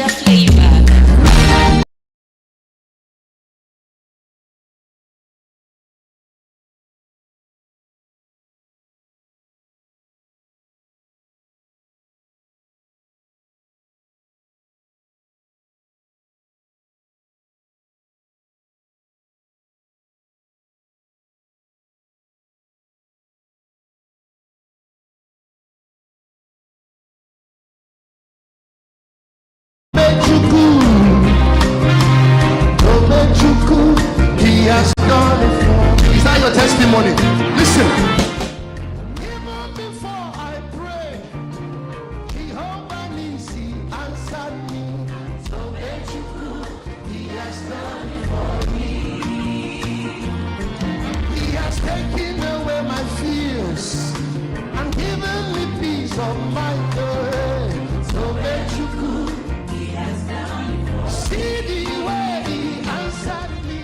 just play you back. He has done it for me. Is that your testimony? Listen. Even before I pray, Jehovah Nissi answered me. So He has done it for me. He has taken away my fears and given me peace of mind. So He has done it for me. See the way He answered me.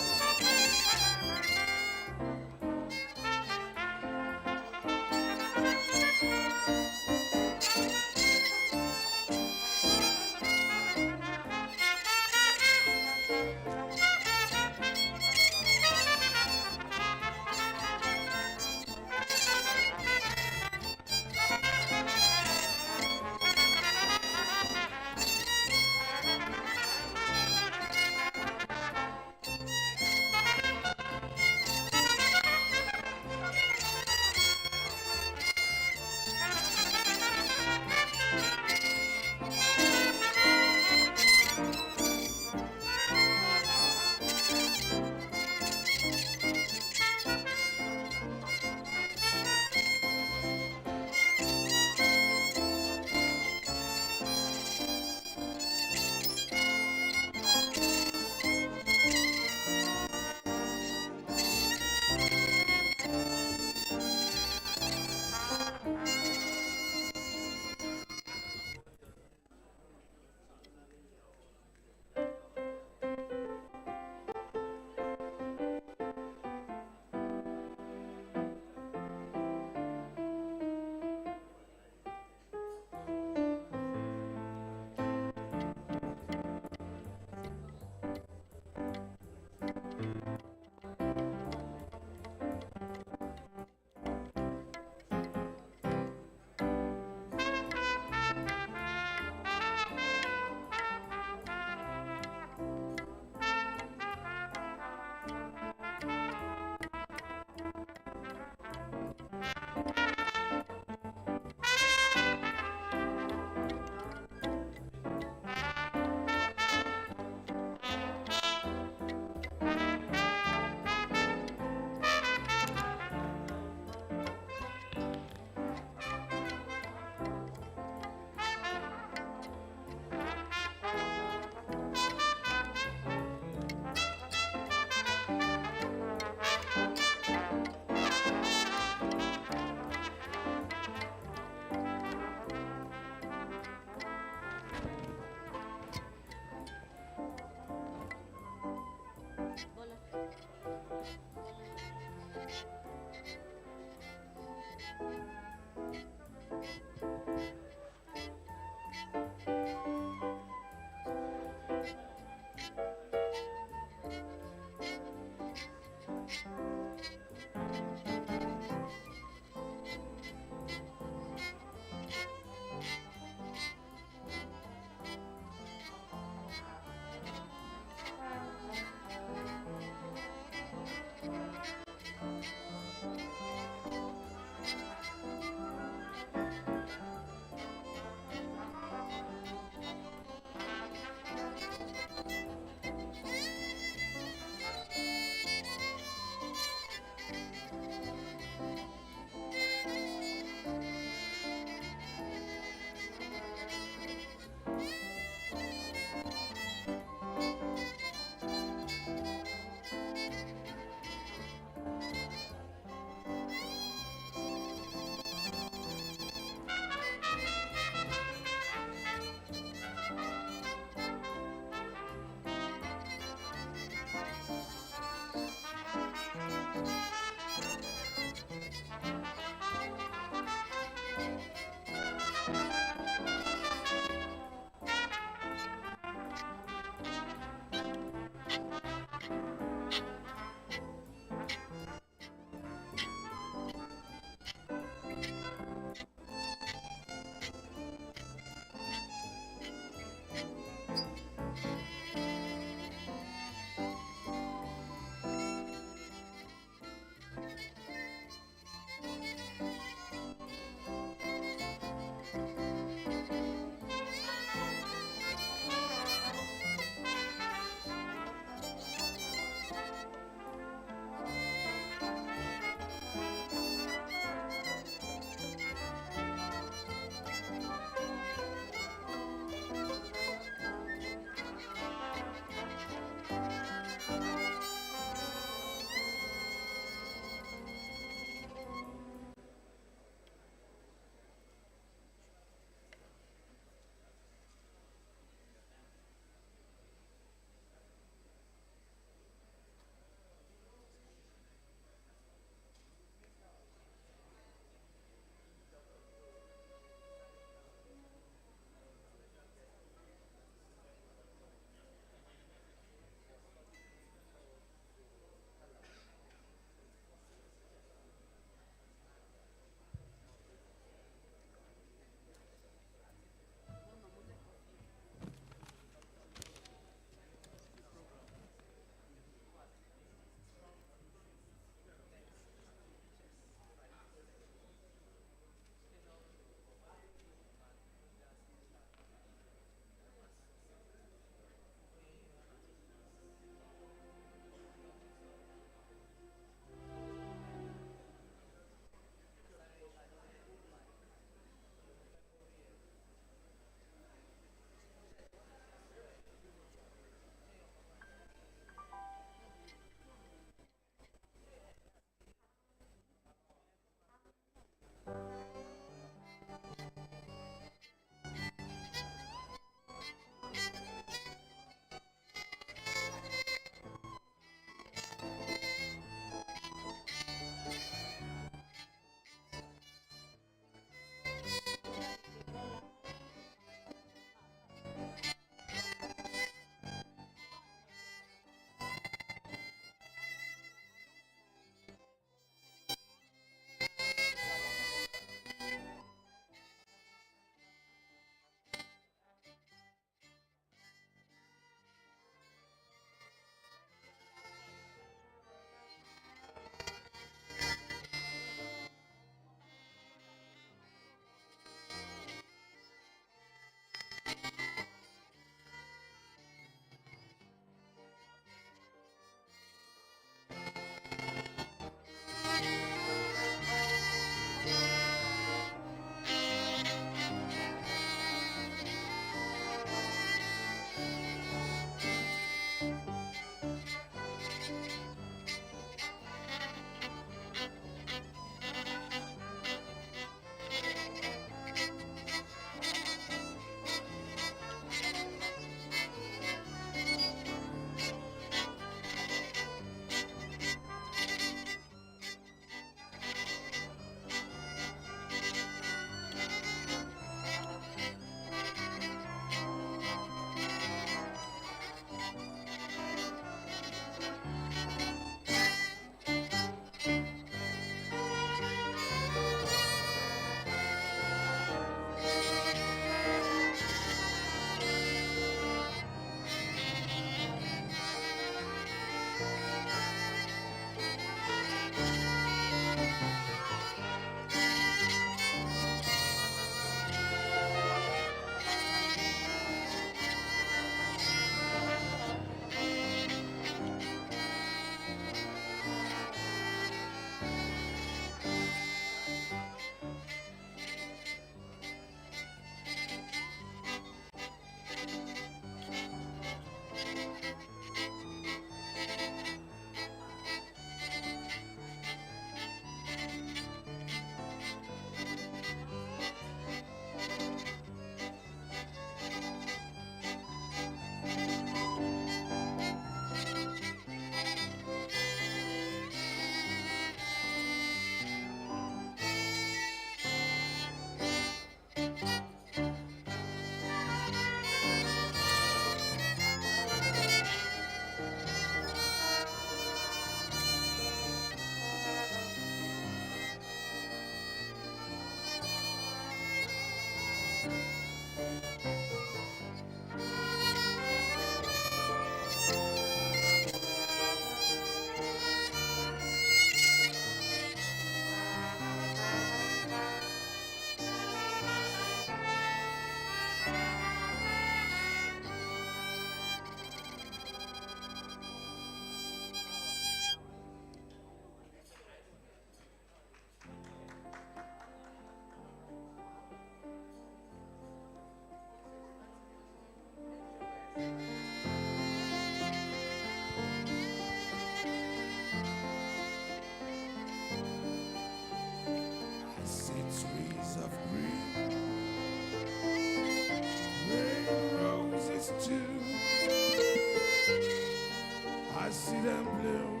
I see them bloom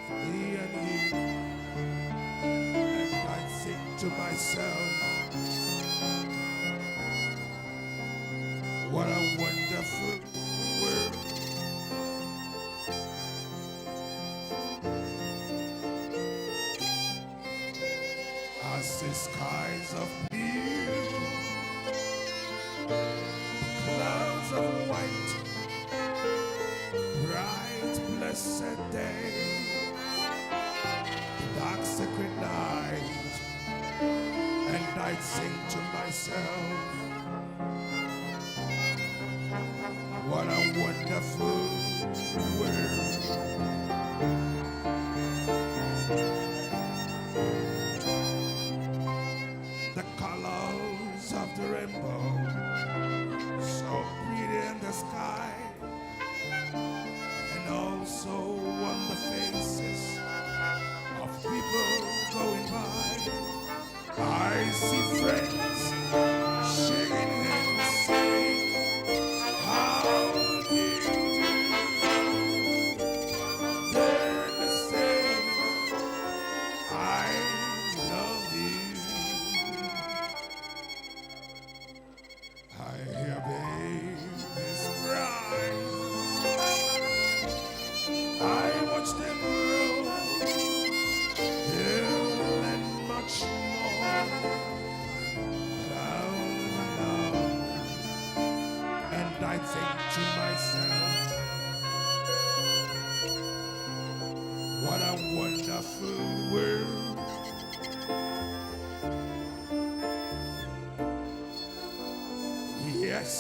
for me and you, and I think to myself, what a wonderful world. As the skies of blue, clouds of white, bright blessed day, the dark sacred night, and I think to myself, what a wonderful world. The colors of the rainbow, so pretty in the sky, and also on the faces of people going by. I see friends shaking hands, saying, how do you do? They're the same, I love you. I hear babies cry, I watch them grow, they'll learn much more than I'll know. And I think to myself, what a wonderful world. Yes,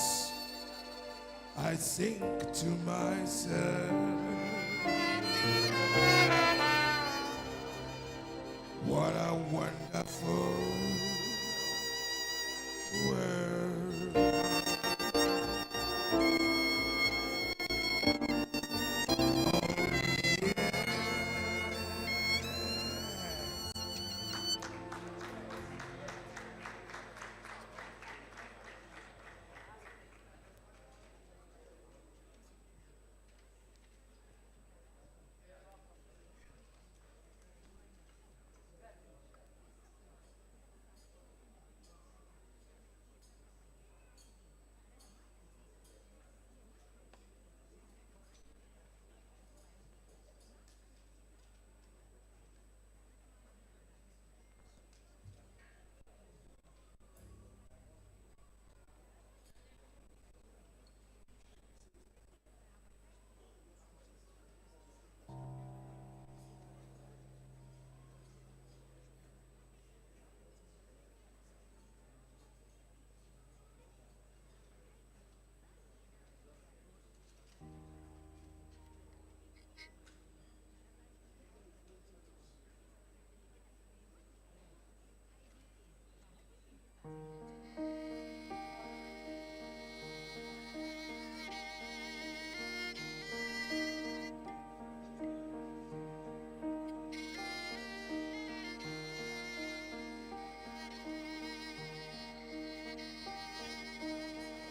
I think to myself, what a wonderful world.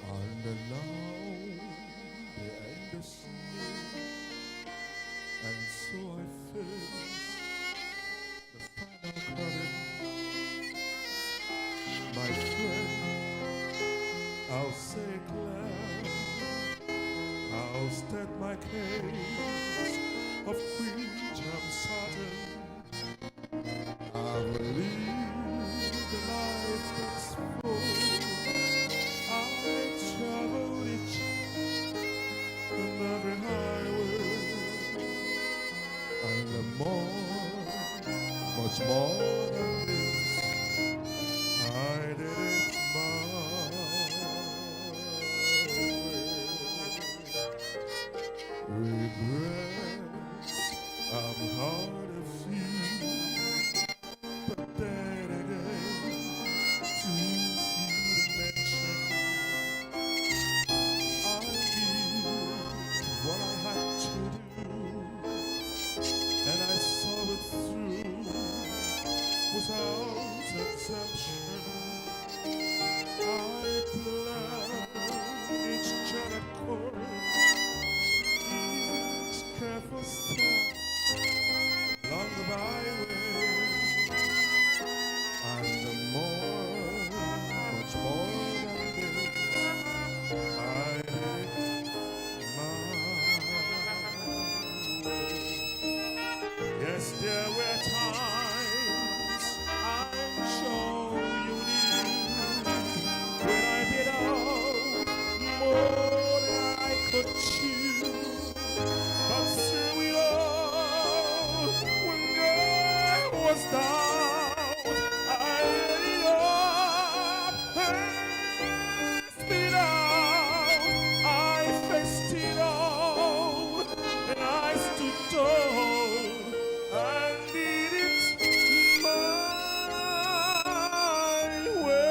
On the lawn behind the snow, and so I face the final curtain. My friend, I'll say glad, I'll state my case, of which I'm certain. I will live the life that's full. much more than this. I did it my way. Regrets, I'm hard to feel, but then again, too few to mention. I did what I had to do, and I saw it through without exemption. I planned each gentle course, each careful step along the byway, and the much more than this, I did my way. Yes, there were times I'm sure you knew when I bit out more than I could chew. But through it all, when there was doubt, I let it up and spit it out. I faced it all, and I stood tall and did it my way.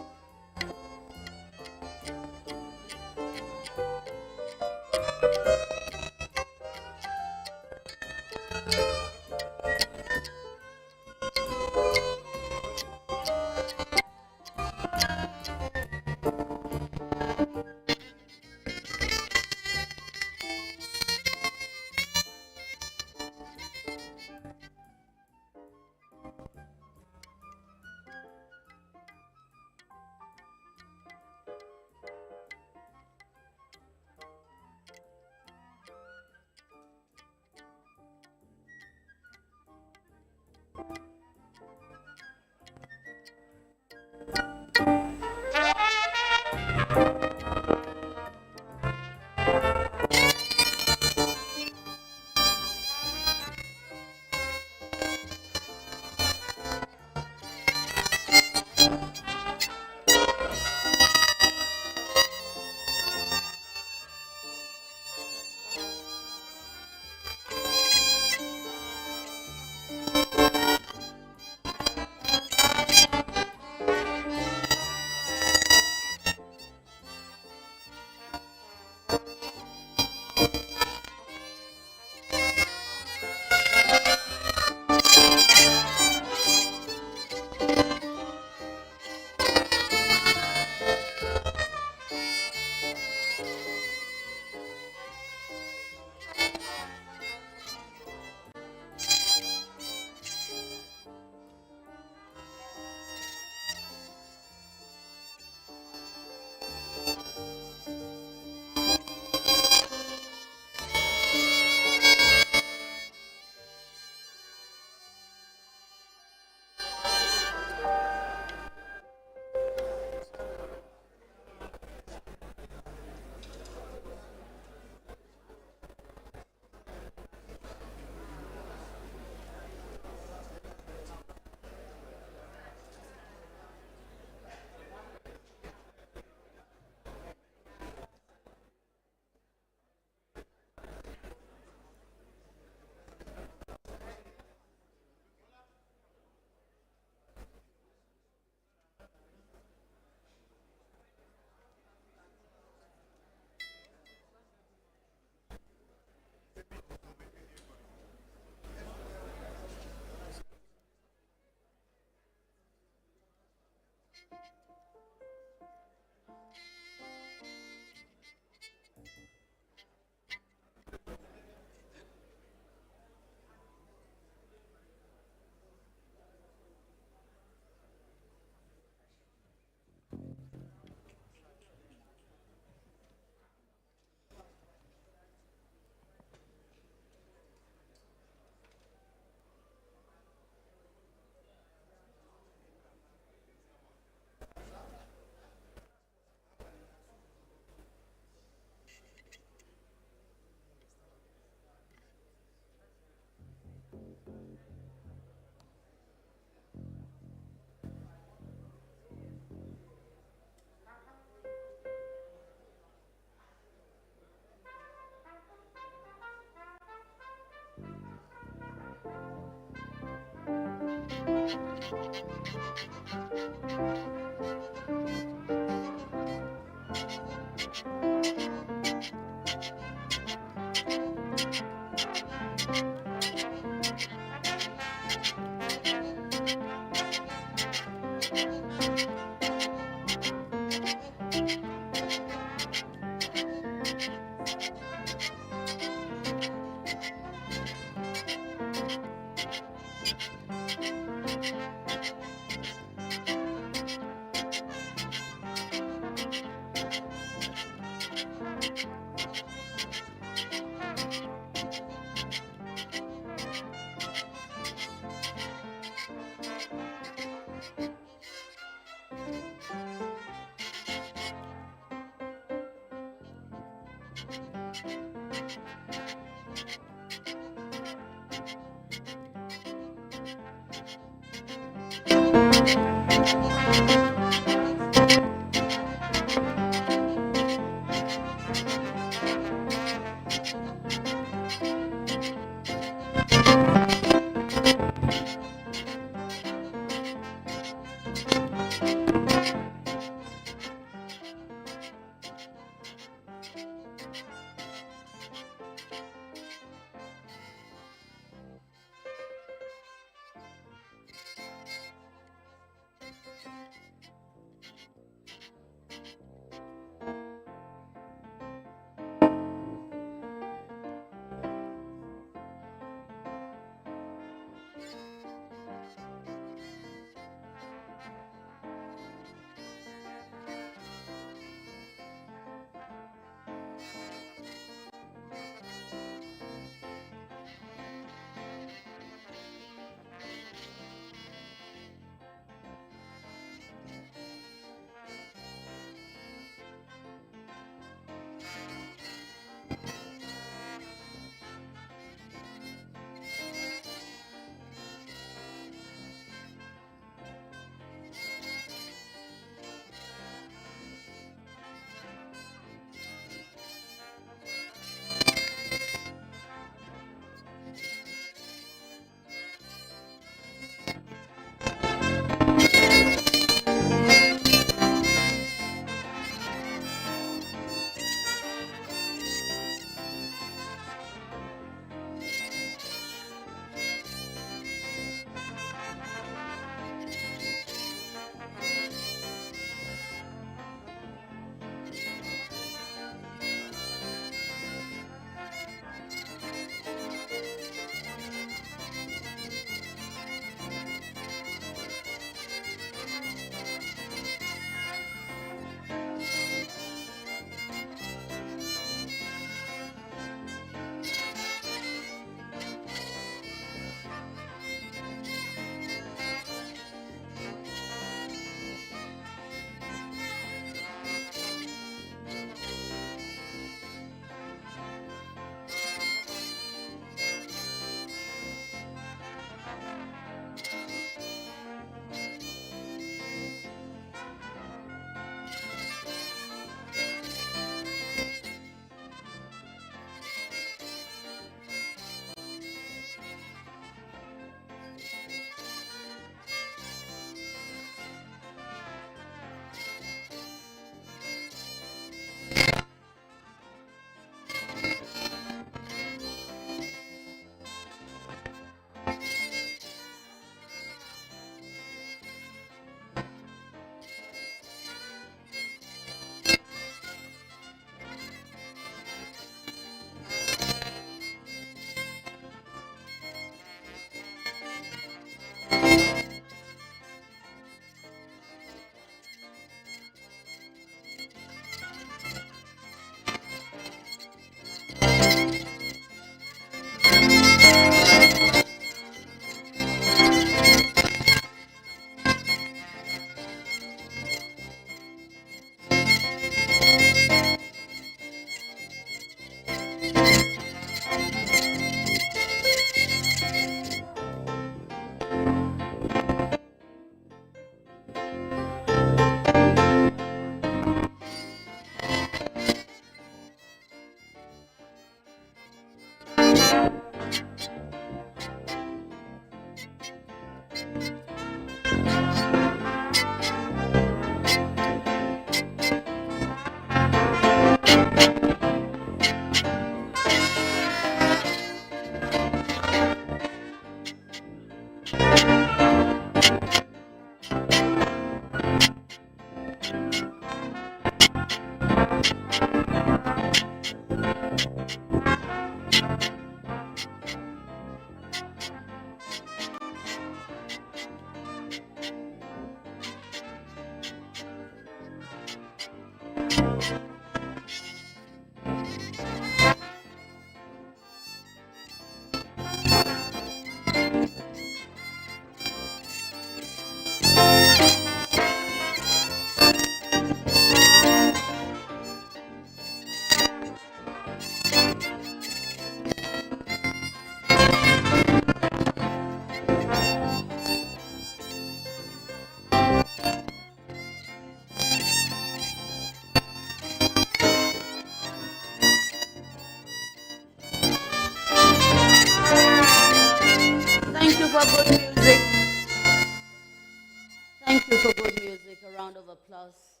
us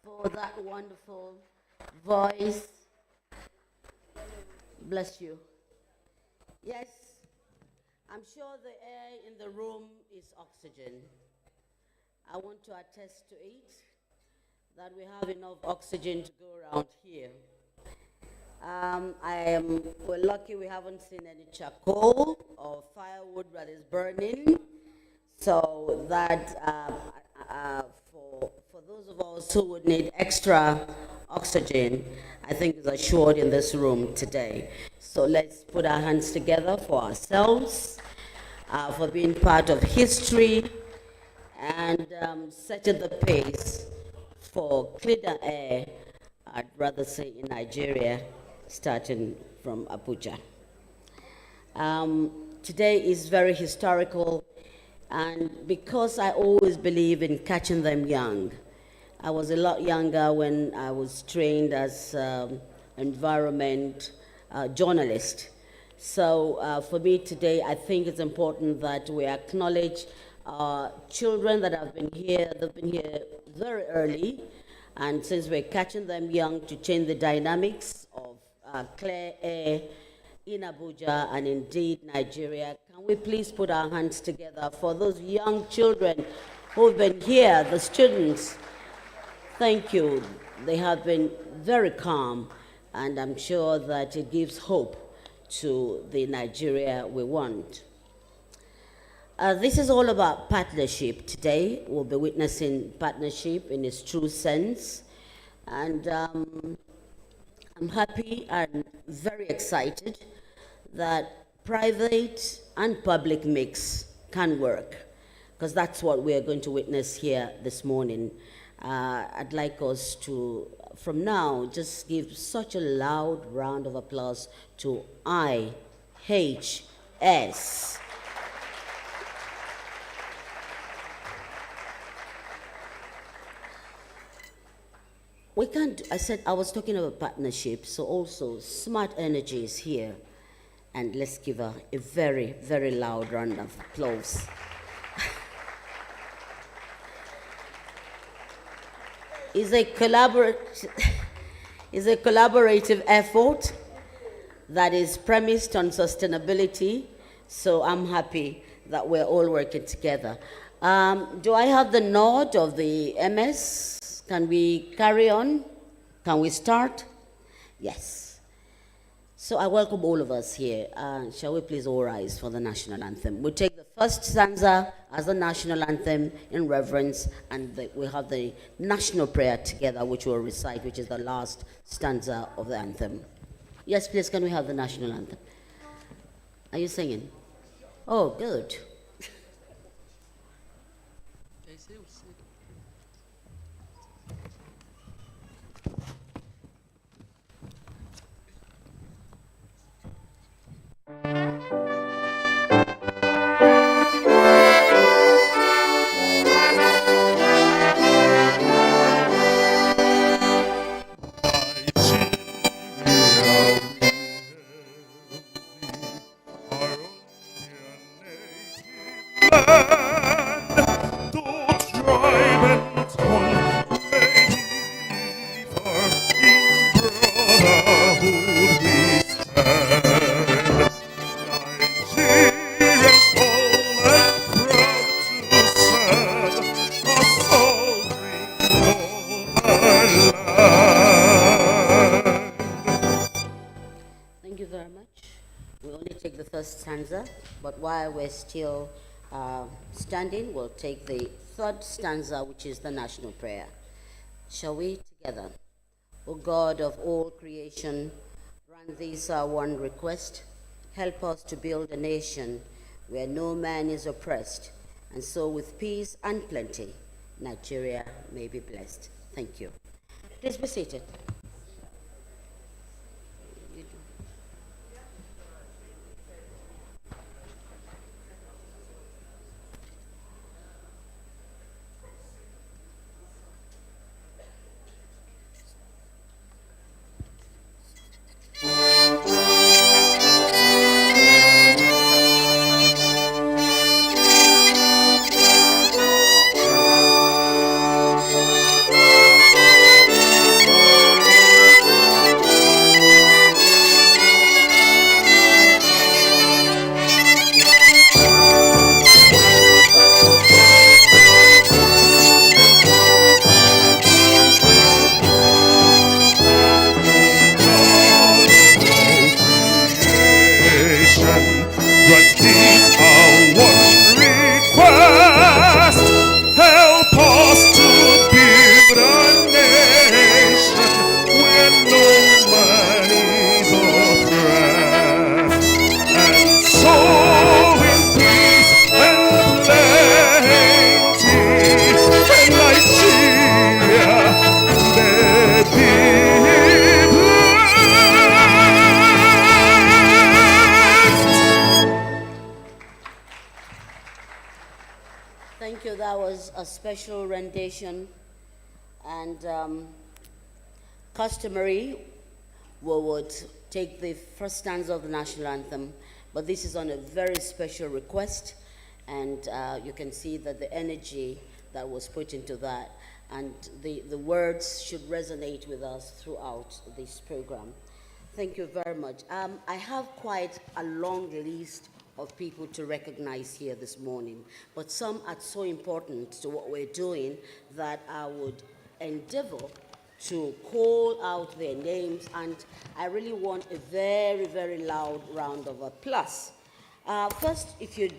for that wonderful voice. Bless you. Yes, I'm sure the air in the room is oxygen. I want to attest to it, that we have enough oxygen to go around here. We're lucky we haven't seen any charcoal or firewood that is burning. So that for those of us who would need extra oxygen, I think is assured in this room today. So let's put our hands together for ourselves, for being part of history, and setting the pace for cleaner air, I'd rather say in Nigeria, starting from Abuja. Today is very historical, and because I always believe in catching them young. I was a lot younger when I was trained as environment journalist. So for me today, I think it's important that we acknowledge children that have been here. They've been here very early, and since we're catching them young to change the dynamics of clear air in Abuja and indeed Nigeria, can we please put our hands together for those young children who've been here, the students. Thank you. They have been very calm, and I'm sure that it gives hope to the Nigeria we want. This is all about partnership today. We'll be witnessing partnership in its true sense. And I'm happy and very excited that private and public mix can work, because that's what we are going to witness here this morning. I'd like us to, from now, just give such a loud round of applause to IHS. We can't, I was talking about partnership, so also Smart Energy is here. And let's give her a very, very loud round of applause. It's a collaborative effort that is premised on sustainability, so I'm happy that we're all working together. Do I have the nod of the MS? Can we carry on? Can we start? Yes. So I welcome all of us here. Shall we please all rise for the national anthem? We'll take the first stanza as the national anthem in reverence, and we'll have the national prayer together, which we'll recite, which is the last stanza of the anthem. Yes, please, can we have the national anthem? Are you singing? Oh, good. Stanza, but while we're still standing, we'll take the third stanza, which is the national prayer. Shall we together? O God of all creation, grant this our one request. Help us to build a nation where no man is oppressed, and so with peace and plenty, Nigeria may be blessed. Thank you. Please be seated. a special rendition, and customary, we would take the first stanza of the national anthem, but this is on a very special request, and you can see that the energy that was put into that, and the words should resonate with us throughout this program. Thank you very much. I have quite a long list of people to recognize here this morning, but some are so important to what we're doing that I would endeavor to call out their names, and I really want a very, very loud round of applause. First, if you'd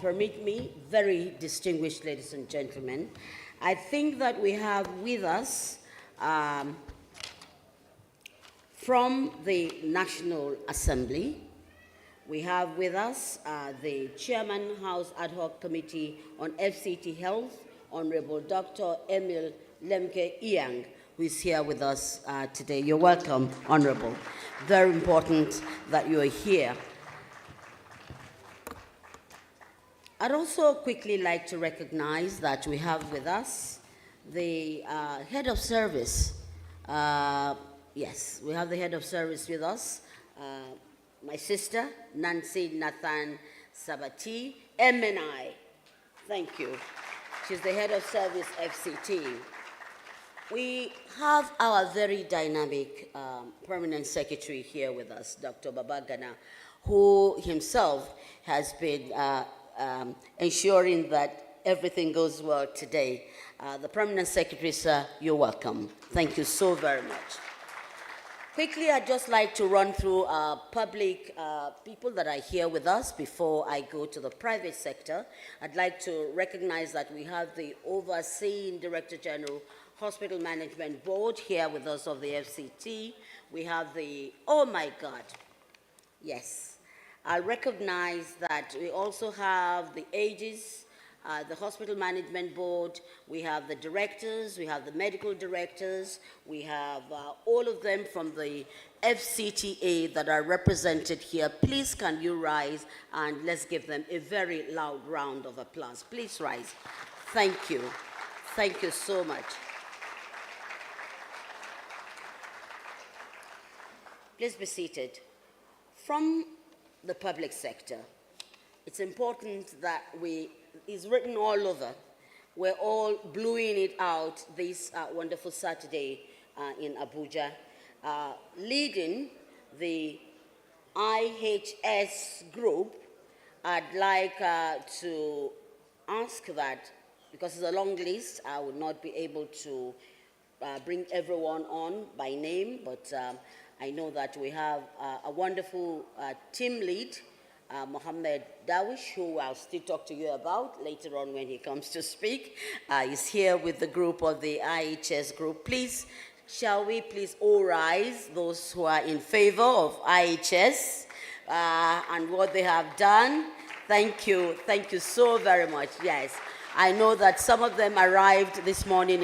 permit me, very distinguished ladies and gentlemen, I think that we have with us from the National Assembly, we have with us the Chairman, House Ad Hoc Committee on FCT Health, Honorable Dr. Emil Lemke Iyang, who is here with us today. You're welcome, Honorable. Very important that you are here. I'd also quickly like to recognize that we have with us the head of service. Yes, we have the head of service with us, my sister, Nancy Nathan Sabati, MNI. Thank you. She's the head of service FCT. We have our very dynamic permanent secretary here with us, Dr. Babagana, who himself has been ensuring that everything goes well today. The permanent secretary, sir, you're welcome. Thank you so very much. Quickly, I'd just like to run through public people that are here with us before I go to the private sector. I'd like to recognize that we have the Overseeing Director General Hospital Management Board here with us of the FCT. We have the, oh my God, yes. I recognize that we also have the AGES, the Hospital Management Board, we have the directors, we have the medical directors, we have all of them from the FCTA that are represented here. Please can you rise and let's give them a very loud round of applause. Please rise. Thank you. Thank you so much. Please be seated. From the public sector, it's important that it's written all over. We're all bluing it out this wonderful Saturday in Abuja, leading the IHS group. I'd like to ask that, because it's a long list, I would not be able to bring everyone on by name, but I know that we have a wonderful team lead, Mohammed Dawish, who I'll still talk to you about later on when he comes to speak, is here with the group of the IHS group. Please, shall we please all rise, those who are in favor of IHS and what they have done. Thank you so very much. Yes, I know that some of them arrived this morning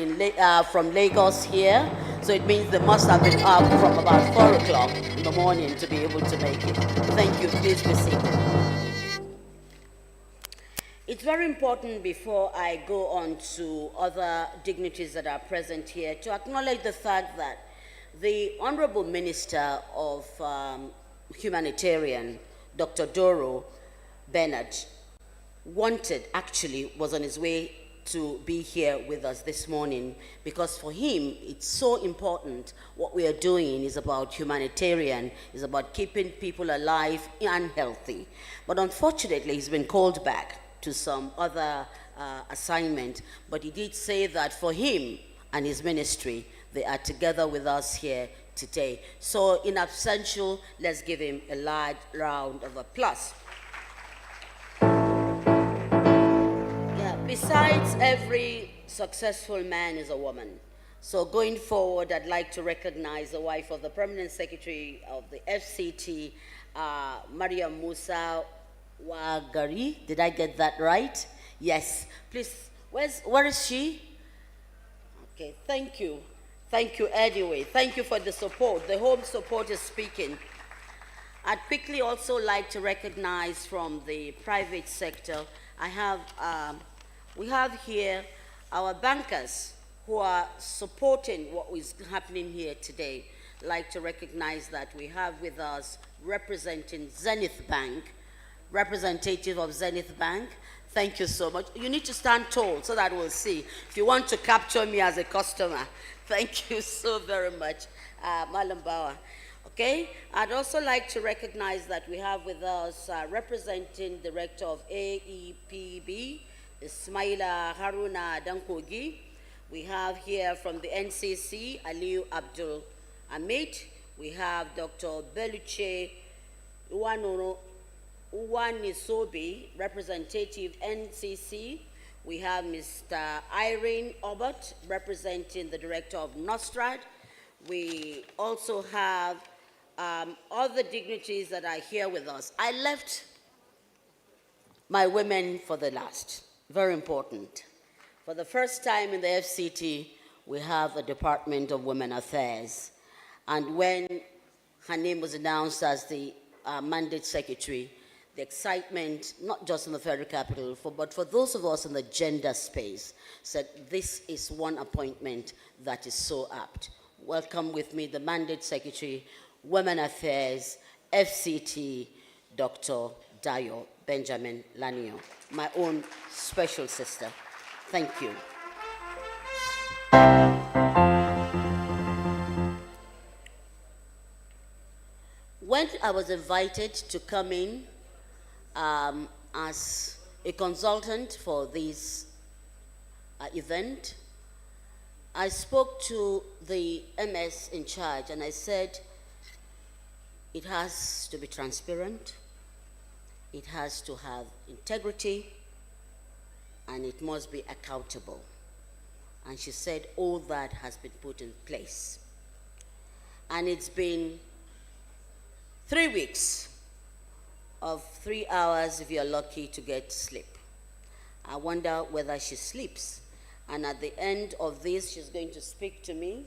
from Lagos here, so it means they must have been up from about 4 o'clock in the morning to be able to make it. Thank you. Please be seated. It's very important before I go on to other dignitaries that are present here to acknowledge the fact that the Honorable Minister of Humanitarian, Dr. Doro Bernard, was on his way to be here with us this morning, because for him it's so important. What we are doing is about humanitarian, is about keeping people alive and healthy. But unfortunately, he's been called back to some other assignment, but he did say that for him and his ministry, they are together with us here today. So in absentia, let's give him a large round of applause. Besides, every successful man is a woman. So going forward, I'd like to recognize the wife of the Permanent Secretary of the FCT, Mariya Musa Wagari. Did I get that right? Yes. Please, where is she? Okay, thank you. Thank you anyway. Thank you for the support. The home support is speaking. I'd quickly also like to recognize from the private sector, I have We have here our bankers who are supporting what is happening here today. I'd like to recognize that we have with us representing Zenith Bank, representative of Zenith Bank. Thank you so much. You need to stand tall so that we'll see. If you want to capture me as a customer, thank you so very much, Malam Bawa. Okay, I'd also like to recognize that we have with us representing Director of AEPB, Ismaila Haruna Dankogi. We have here from the NCC, Aliu Abdul Ahmed. We have Dr. Beluche Uwanisobi, representative NCC. We have Mr. Irene Obert, representing the Director of Nostrad. We also have other dignitaries that are here with us. I left my women for the last. Very important. For the first time in the FCT, we have a Department of Women Affairs. And when her name was announced as the mandate secretary, the excitement, not just in the federal capital, but for those of us in the gender space, said this is one appointment that is so apt. Welcome with me the mandate secretary, Women Affairs, FCT, Dr. Dayo Benjamin Lanio, my own special sister. Thank you. When I was invited to come in as a consultant for this event, I spoke to the MS in charge and I said, it has to be transparent, it has to have integrity, and it must be accountable. And she said all that has been put in place. And it's been 3 weeks of 3 hours if you're lucky to get sleep. I wonder whether she sleeps. And at the end of this, she's going to speak to me.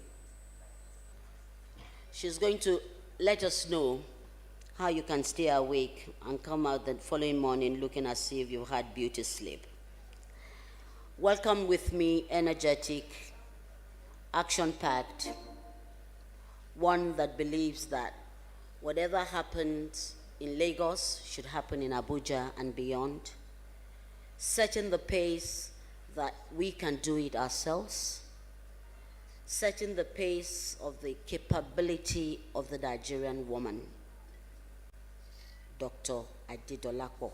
She's going to let us know how you can stay awake and come out the following morning looking as if you had beauty sleep. Welcome with me, energetic, action-packed, one that believes that whatever happens in Lagos should happen in Abuja and beyond, setting the pace that we can do it ourselves, setting the pace of the capability of the Nigerian woman, Dr. Adidolapo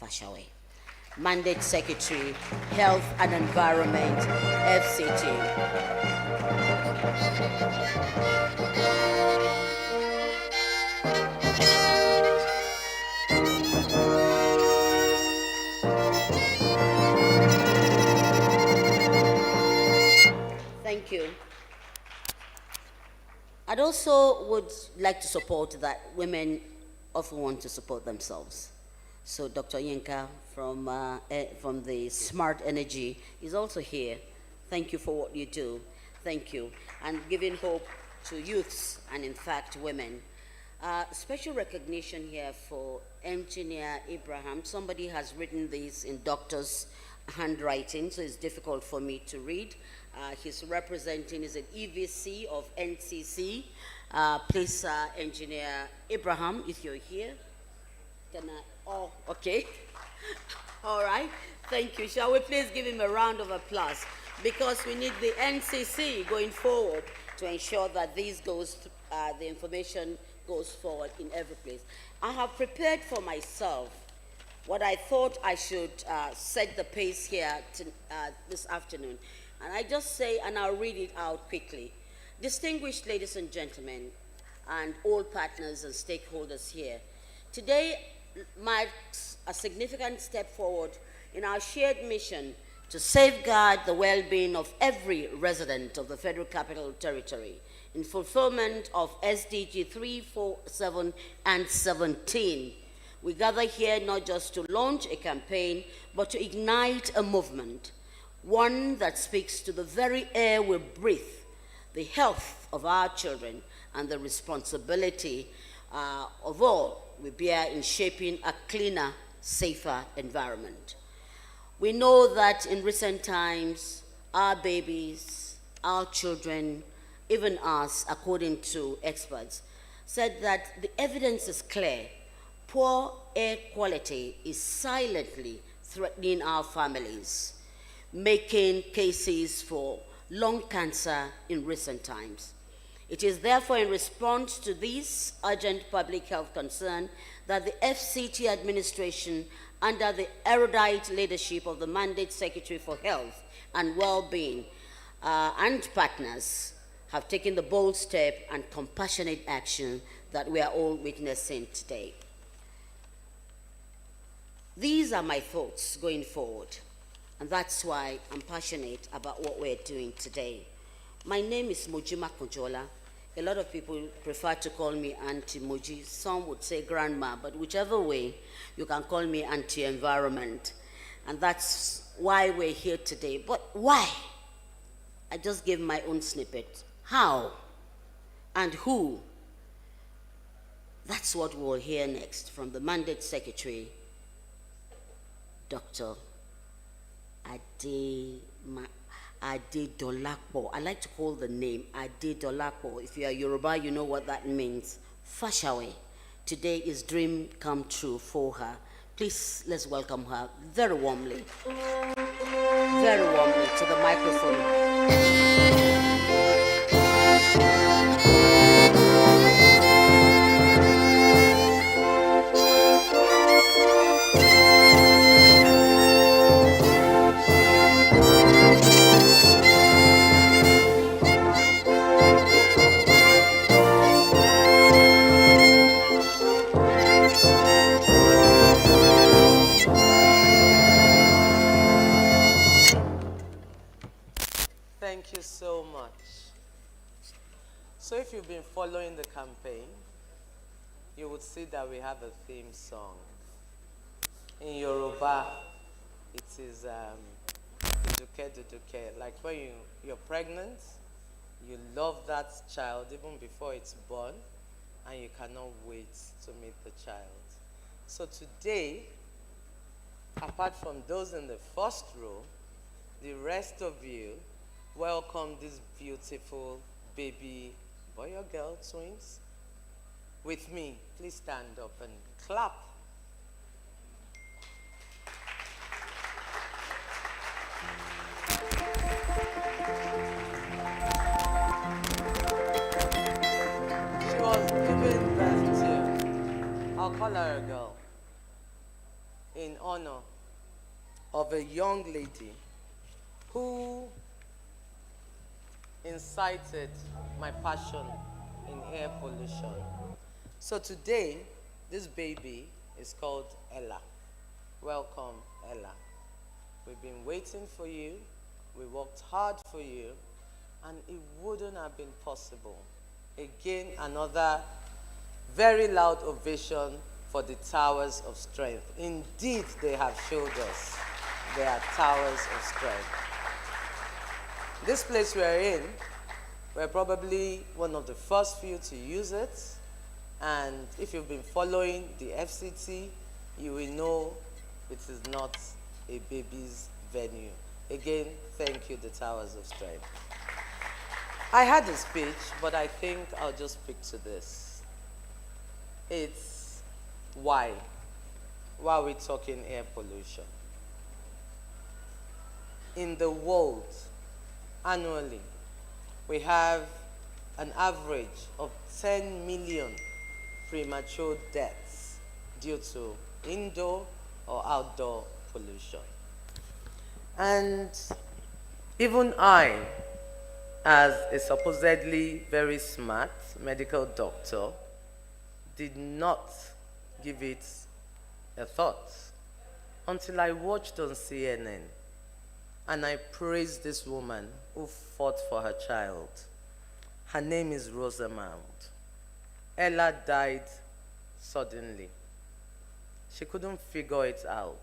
Fashawe, Mandate Secretary, Health and Environment, FCTA. Thank you. I'd also would like to support that women often want to support themselves. So Dr. Yinka from the Smart Energy is also here. Thank you for what you do. Thank you. And giving hope to youths and in fact women. Special recognition here for Engineer Abraham. Somebody has written this in doctor's handwriting, so it's difficult for me to read. He's representing is an EVC of NCC. Please, Engineer Abraham, if you're here. Can I? Oh, okay. All right. Thank you. Shall we please give him a round of applause? Because we need the NCC going forward to ensure that these goes, the information goes forward in every place. I have prepared for myself what I thought I should set the pace here this afternoon. And I just say, and I'll read it out quickly. Distinguished ladies and gentlemen, and all partners and stakeholders here, today marks a significant step forward in our shared mission to safeguard the well-being of every resident of the Federal Capital Territory in fulfillment of SDG 3, 4, 7, and 17. We gather here not just to launch a campaign, but to ignite a movement, one that speaks to the very air we breathe, the health of our children, and the responsibility of all we bear in shaping a cleaner, safer environment. We know that in recent times, our babies, our children, even us, according to experts, said that the evidence is clear. Poor air quality is silently threatening our families, making cases for lung cancer in recent times. It is therefore in response to this urgent public health concern that the FCTA administration, under the erudite leadership of the Mandate Secretary for Health and Well-being and partners, have taken the bold step and compassionate action that we are all witnessing today. These are my thoughts going forward, and that's why I'm passionate about what we're doing today. My name is Mojima Konjola. A lot of people prefer to call me Auntie Moji. Some would say grandma, but whichever way, you can call me anti-environment. And that's why we're here today. But why? I just gave my own snippet. How and who? That's what we'll hear next from the Mandate Secretary, Dr. Adedolapo. I like to call the name Adedolapo. If you are Yoruba, you know what that means. Fashawe. Today is dream come true for her. Please, let's welcome her very warmly to the microphone. Thank you so much. So if you've been following the campaign, you would see that we have a theme song. In Yoruba, it is Duduke Duduke. Like when you're pregnant, you love that child even before it's born, and you cannot wait to meet the child. So today, apart from those in the first row, the rest of you welcome this beautiful baby boy or girl twins with me. Please stand up and clap. She was given birth to, I'll call her a girl, in honor of a young lady who incited my passion in air pollution. So today, this baby is called Ella. Welcome, Ella. We've been waiting for you. We worked hard for you, and it wouldn't have been possible. Again, another very loud ovation for the Towers of Strength. Indeed, they have showed us they are Towers of Strength. This place we're in, we're probably one of the first few to use it. And if you've been following the FCT, you will know it is not a baby's venue. Again, thank you, the Towers of Strength. I had a speech, but I think I'll just speak to this. It's why? Why are we talking air pollution? In the world, annually, we have an average of 10 million premature deaths due to indoor or outdoor pollution. And even I, as a supposedly very smart medical doctor, did not give it a thought until I watched on CNN. And I praised this woman who fought for her child. Her name is Rosamund. Ella died suddenly. She couldn't figure it out.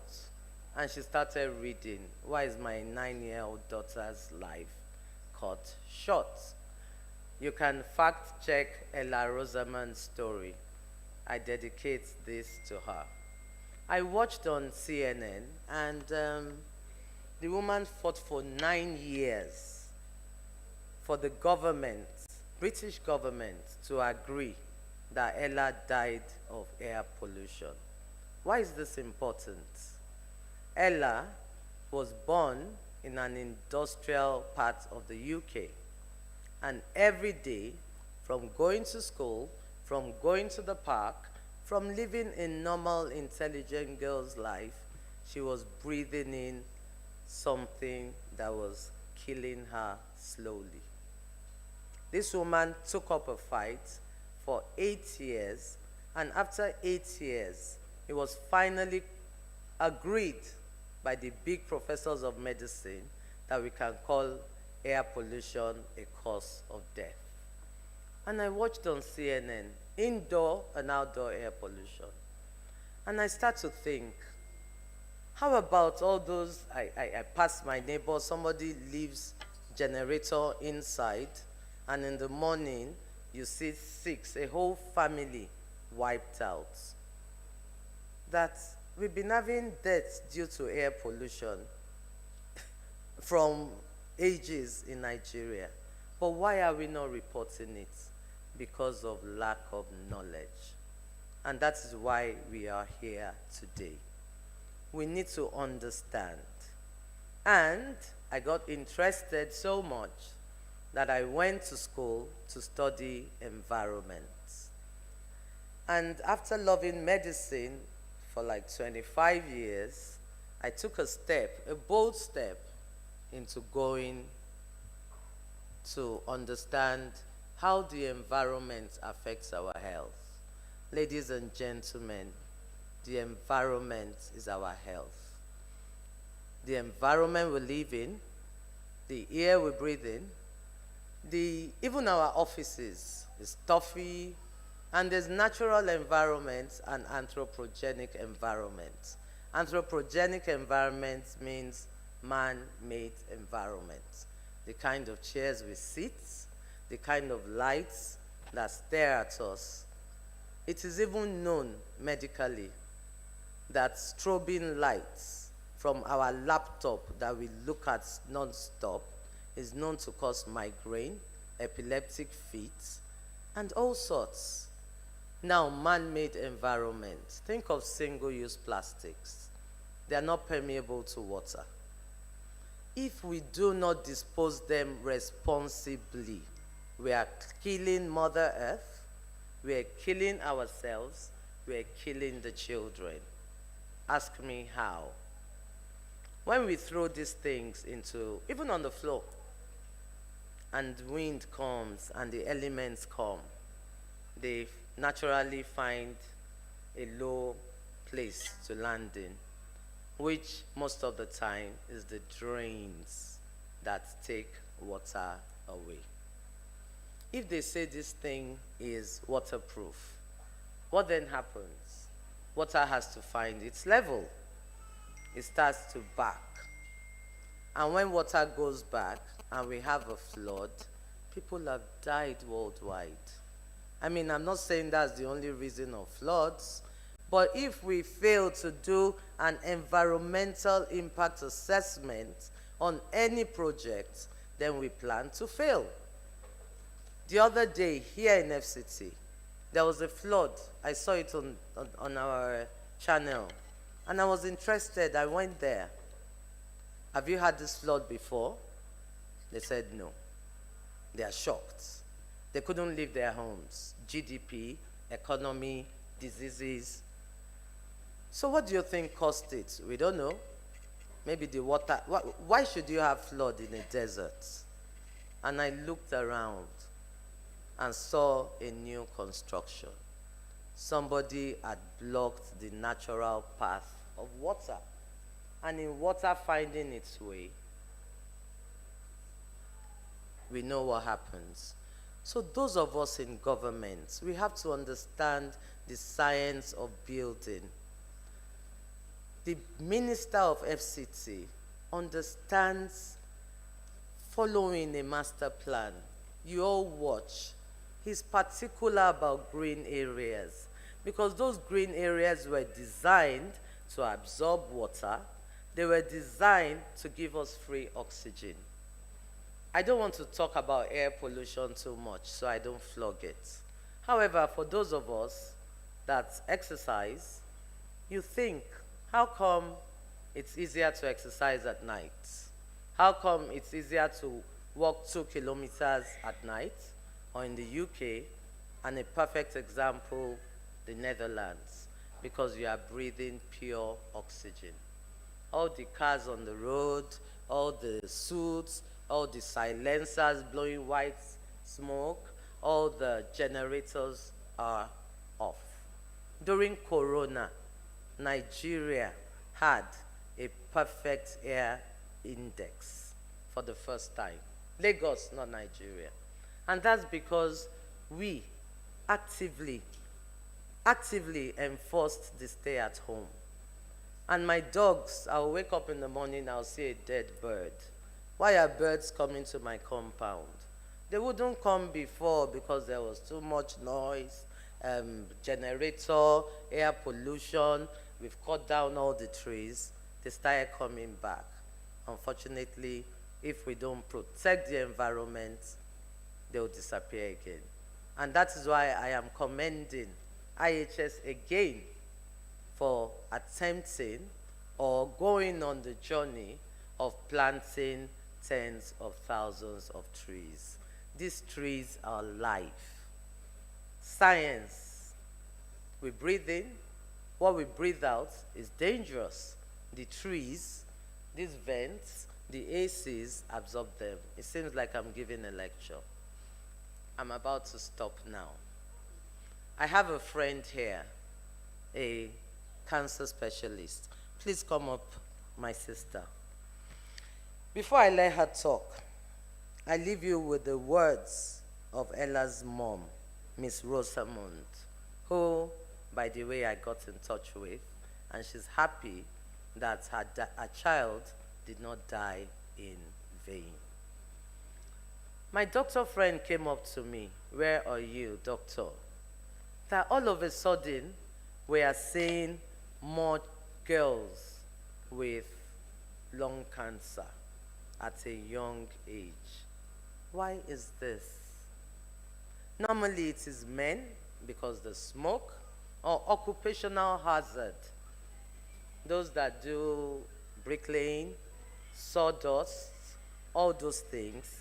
And she started reading, why is my 9-year-old daughter's life cut short? You can fact check Ella Rosamund's story. I dedicate this to her. I watched on CNN, and The woman fought for 9 years for the government, British government, to agree that Ella died of air pollution. Why is this important? Ella was born in an industrial part of the UK. And every day, from going to school, from going to the park, from living a normal, intelligent girl's life, she was breathing in something that was killing her slowly. This woman took up a fight for 8 years, and after 8 years, it was finally agreed by the big professors of medicine that we can call air pollution a cause of death. And I watched on CNN, indoor and outdoor air pollution. And I start to think, how about all those, I pass my neighbor, somebody leaves generator inside, and in the morning, you see 6, a whole family wiped out. That we've been having deaths due to air pollution from ages in Nigeria. But why are we not reporting it? Because of lack of knowledge. And that is why we are here today. We need to understand. And I got interested so much that I went to school to study environment. And after loving medicine for like 25 years, I took a step, a bold step, into going to understand how the environment affects our health. Ladies and gentlemen, the environment is our health. The environment we live in, the air we breathe in, even our offices is stuffy, and there's natural environments and anthropogenic environments. Anthropogenic environments means man-made environments. The kind of chairs we sit, the kind of lights that stare at us. It is even known medically that strobing lights from our laptop that we look at non-stop is known to cause migraine, epileptic fits, and all sorts. Now, man-made environments. Think of single-use plastics. They are not permeable to water. If we do not dispose them responsibly, we are killing Mother Earth, we are killing ourselves, we are killing the children. Ask me how. When we throw these things into, even on the floor, and wind comes and the elements come, they naturally find a low place to land in, which most of the time is the drains that take water away. If they say this thing is waterproof, what then happens? Water has to find its level. It starts to back. And when water goes back and we have a flood, people have died worldwide. I mean, I'm not saying that's the only reason of floods, but if we fail to do an environmental impact assessment on any project, then we plan to fail. The other day, here in FCT, there was a flood. I saw it on our channel, and I was interested. I went there. Have you had this flood before? They said no. They are shocked. They couldn't leave their homes. GDP, economy, diseases. So what do you think caused it? We don't know. Maybe the water. Why should you have flood in a desert? And I looked around and saw a new construction. Somebody had blocked the natural path of water. And in water finding its way, we know what happens. So those of us in government, we have to understand the science of building. The minister of FCT understands following a master plan. You all watch. He's particular about green areas because those green areas were designed to absorb water, They were designed to give us free oxygen. I don't want to talk about air pollution too much, so I don't flog it. However, for those of us that exercise, you think, how come it's easier to exercise at night? How come it's easier to walk 2 kilometers at night, or in the UK, and a perfect example, the Netherlands, because you are breathing pure oxygen. All the cars on the road, all the suits, all the silencers blowing white smoke, all the generators are off. During Corona, Nigeria had a perfect air index for the first time. Lagos, not Nigeria. And that's because we actively enforced the stay at home. And my dogs, I'll wake up in the morning, I'll see a dead bird. Why are birds coming to my compound? They wouldn't come before because there was too much noise, generator, air pollution. We've cut down all the trees. They started coming back. Unfortunately, if we don't protect the environment, they'll disappear again. And that is why I am commending IHS again for attempting or going on the journey of planting tens of thousands of trees. These trees are life. Science. We breathe in. What we breathe out is dangerous. The trees, these vents, the ACs absorb them. It seems like I'm giving a lecture. I'm about to stop now. I have a friend here, a cancer specialist. Please come up, my sister. Before I let her talk, I leave you with the words of Ella's mom, Miss Rosamond, who, by the way, I got in touch with, and she's happy that her child did not die in vain. My doctor friend came up to me. Where are you, doctor? That all of a sudden, we are seeing more girls with lung cancer at a young age. Why is this? Normally it is men because they smoke, or occupational hazard. Those that do bricklaying, sawdust, all those things.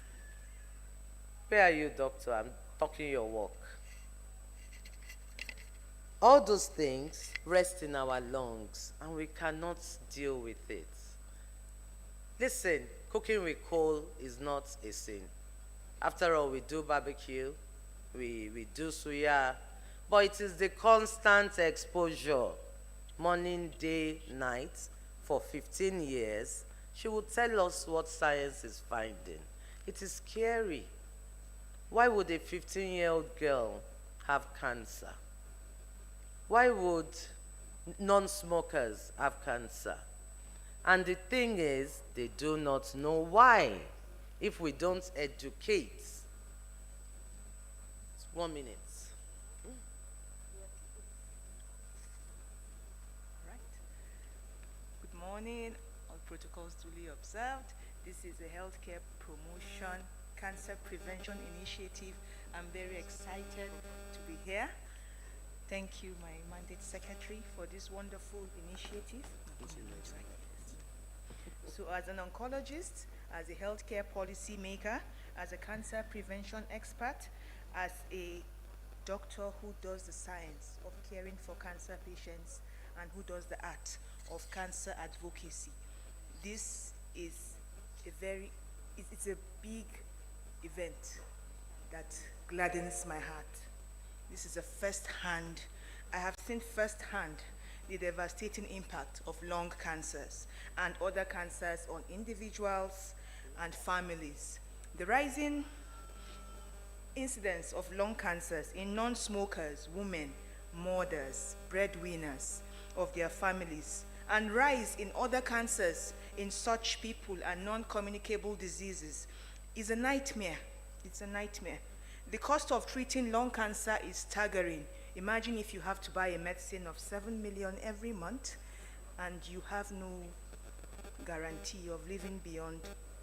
Where are you, doctor? I'm talking your work. All those things rest in our lungs, and we cannot deal with it. Listen, cooking with coal is not a sin. After all, we do barbecue, we do suya, but it is the constant exposure, morning, day, night, for 15 years. She will tell us what science is finding. It is scary. Why would a 15-year-old girl have cancer? Why would non-smokers have cancer? And the thing is, they do not know why. If we don't educate. 1 minute. All right. Good morning. All protocols duly observed. This is a healthcare promotion cancer prevention initiative. I'm very excited to be here. Thank you, my mandate secretary, for this wonderful initiative. So as an oncologist, as a healthcare policy maker, as a cancer prevention expert, as a doctor who does the science of caring for cancer patients and who does the art of cancer advocacy, this is it's a big event that gladdens my heart. This is I have seen firsthand the devastating impact of lung cancers and other cancers on individuals and families. The rising incidence of lung cancers in non-smokers, women, mothers, breadwinners of their families, and rise in other cancers in such people and non-communicable diseases is a nightmare. It's a nightmare. The cost of treating lung cancer is staggering. Imagine if you have to buy a medicine of 7 million every month and you have no guarantee of living beyond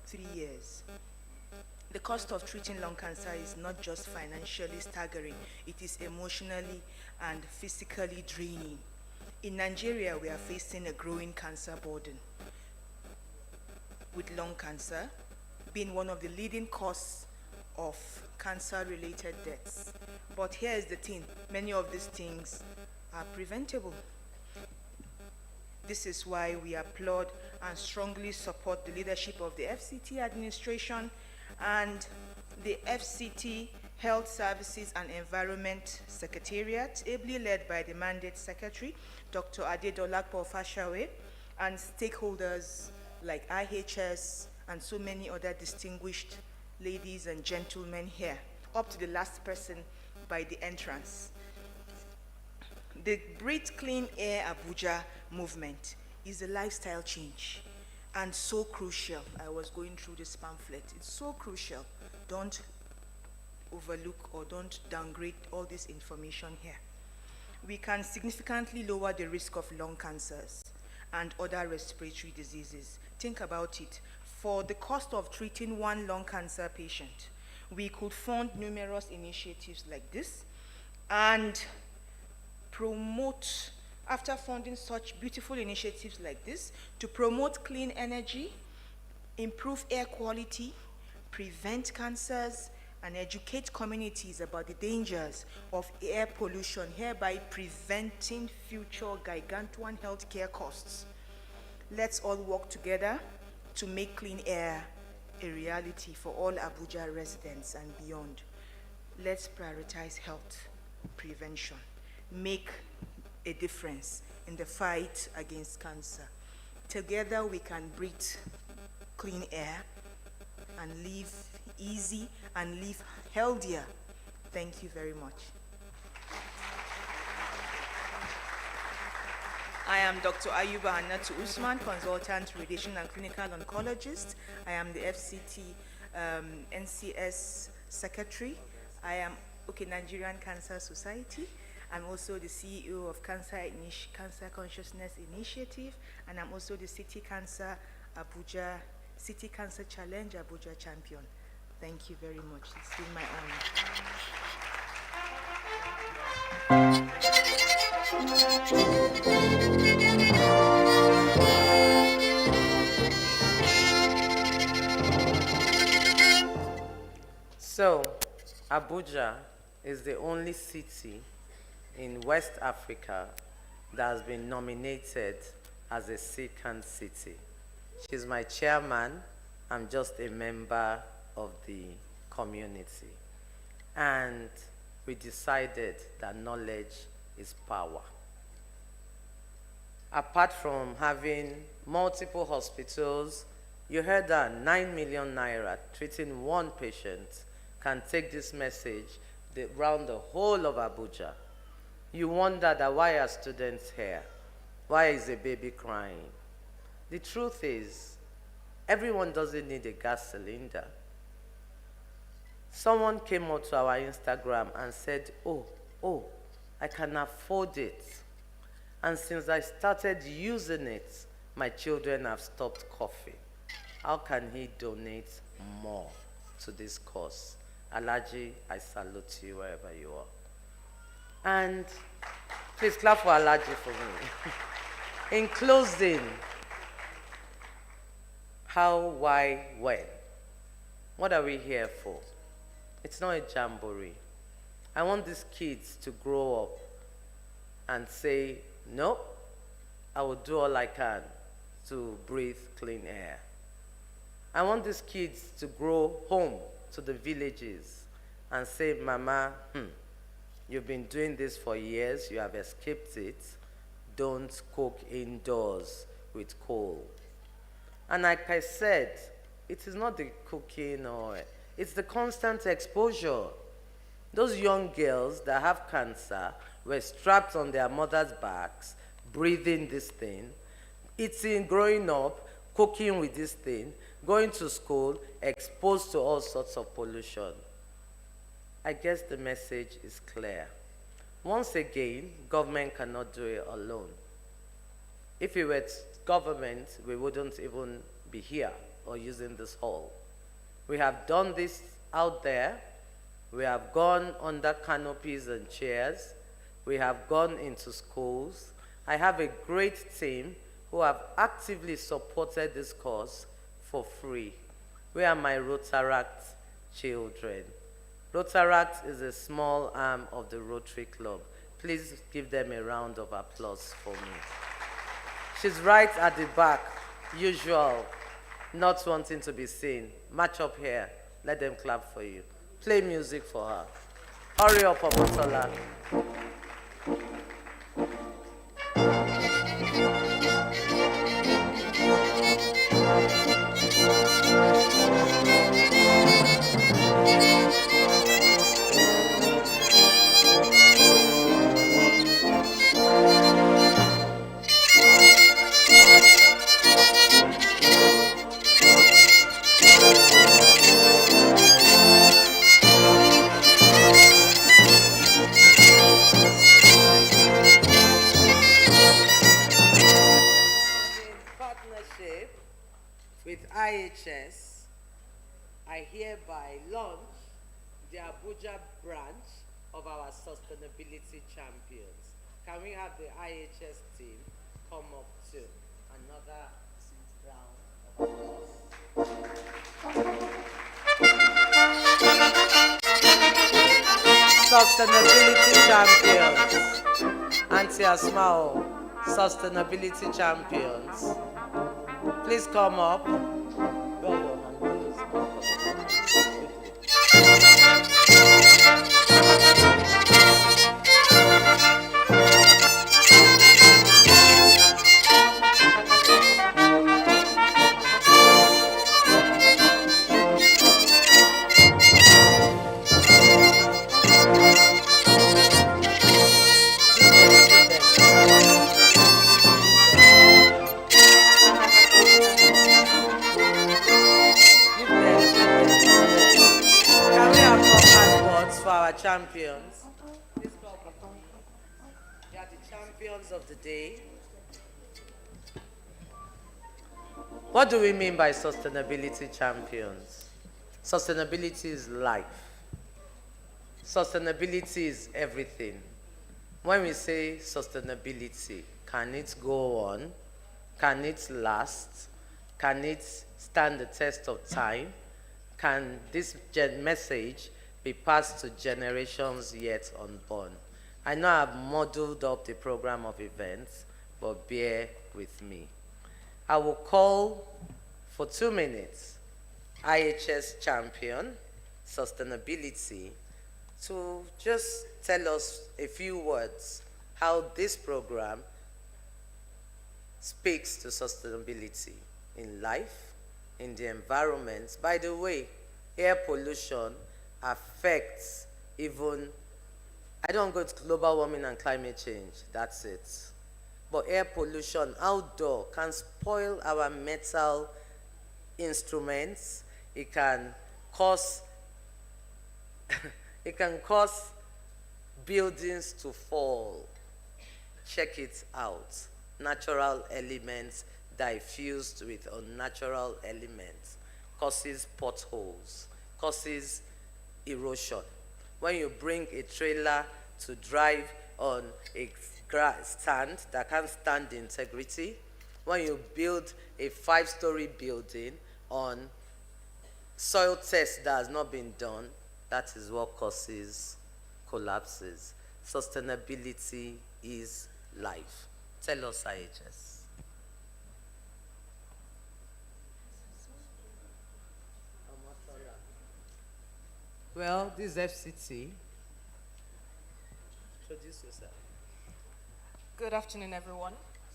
3 years. The cost of treating lung cancer is not just financially staggering, it is emotionally and physically draining. In Nigeria, we are facing a growing cancer burden, with lung cancer being one of the leading causes of cancer-related deaths. But here is the thing, many of these things are preventable. This is why we applaud and strongly support the leadership of the FCT administration and the FCT Health Services and Environment Secretariat, ably led by the Mandate Secretary, Dr. Adedolakpo Fashawe, and stakeholders like IHS and so many other distinguished ladies and gentlemen here, up to the last person by the entrance. The Breathe Clean Air-Abuja movement is a lifestyle change and so crucial. I was going through this pamphlet. It's so crucial. Don't overlook or don't downgrade all this information here. We can significantly lower the risk of lung cancers and other respiratory diseases. Think about it. For the cost of treating one lung cancer patient, we could fund numerous initiatives like this and promote, after funding such beautiful initiatives like this, to promote clean energy, improve air quality, prevent cancers, and educate communities about the dangers of air pollution, hereby preventing future gargantuan healthcare costs. Let's all work together to make clean air a reality for all Abuja residents and beyond. Let's prioritize health prevention. Make a difference in the fight against cancer. Together we can breathe clean air and live easy and live healthier. Thank you very much. I am Dr. Ayuba Hannatu Usman, consultant, radiation and clinical oncologist. I am the FCT NCS secretary. I am Nigerian Cancer Society. I'm also the CEO of Cancer Consciousness Initiative, and I'm also the City Cancer Challenge Abuja champion. Thank you very much. It's been my honor. So, Abuja is the only city in West Africa that has been nominated as a second city. She's my chairman. I'm just a member of the community. And we decided that knowledge is power. Apart from having multiple hospitals, you heard that 9 million naira treating one patient can take this message around the whole of Abuja. You wonder that why are students here? Why is a baby crying? The truth is, everyone doesn't need a gas cylinder. Someone came up to our Instagram and said, oh, I can afford it. And since I started using it, my children have stopped coughing. How can he donate more to this cause? Alaji, I salute you wherever you are. And please clap for Alaji for me. In closing, how, why, when? What are we here for? It's not a jamboree. I want these kids to grow up and say, no, I will do all I can to breathe clean air. I want these kids to grow home to the villages and say, Mama, you've been doing this for years, you have escaped it. Don't cook indoors with coal. And like I said, it is not the cooking it's the constant exposure. Those young girls that have cancer were strapped on their mothers' backs, breathing this thing, eating, growing up, cooking with this thing, going to school, exposed to all sorts of pollution. I guess the message is clear. Once again, government cannot do it alone. If we were government, we wouldn't even be here or using this hall. We have done this out there. We have gone under canopies and chairs. We have gone into schools. I have a great team who have actively supported this cause for free. Where are my Rotaract children? Rotaract is a small arm of the Rotary Club. Please give them a round of applause for me. She's right at the back, usual, not wanting to be seen. Match up here. Let them clap for you. Play music for her. Hurry up, Omotola. With IHS, I hereby launch the Abuja branch of our sustainability champions. Can we have the IHS team come up to another round of applause? Sustainability champions. Auntie Asmao, sustainability champions. Please come up. Where are your champions? Please come. You are the champions of the day. What do we mean by sustainability champions? Sustainability is life. Sustainability is everything. When we say sustainability, can it go on? Can it last? Can it stand the test of time? Can this message be passed to generations yet unborn? I know I've modeled up the program of events, but bear with me. I will call for 2 minutes IHS champion, sustainability, to just tell us a few words how this program speaks to sustainability in life, in the environment. By the way, air pollution affects even, I don't go to global warming and climate change, that's it. But air pollution outdoor can spoil our metal instruments. It can cause it can cause buildings to fall. Check it out. Natural elements diffused with unnatural elements causes potholes, causes erosion. When you bring a trailer to drive on a grass stand that can't stand the integrity, when you build a 5-story building on soil test that has not been done, that is what causes collapses. Sustainability is life. Tell us, IHS. Well, this is FCT. Introduce yourself. Good afternoon, everyone.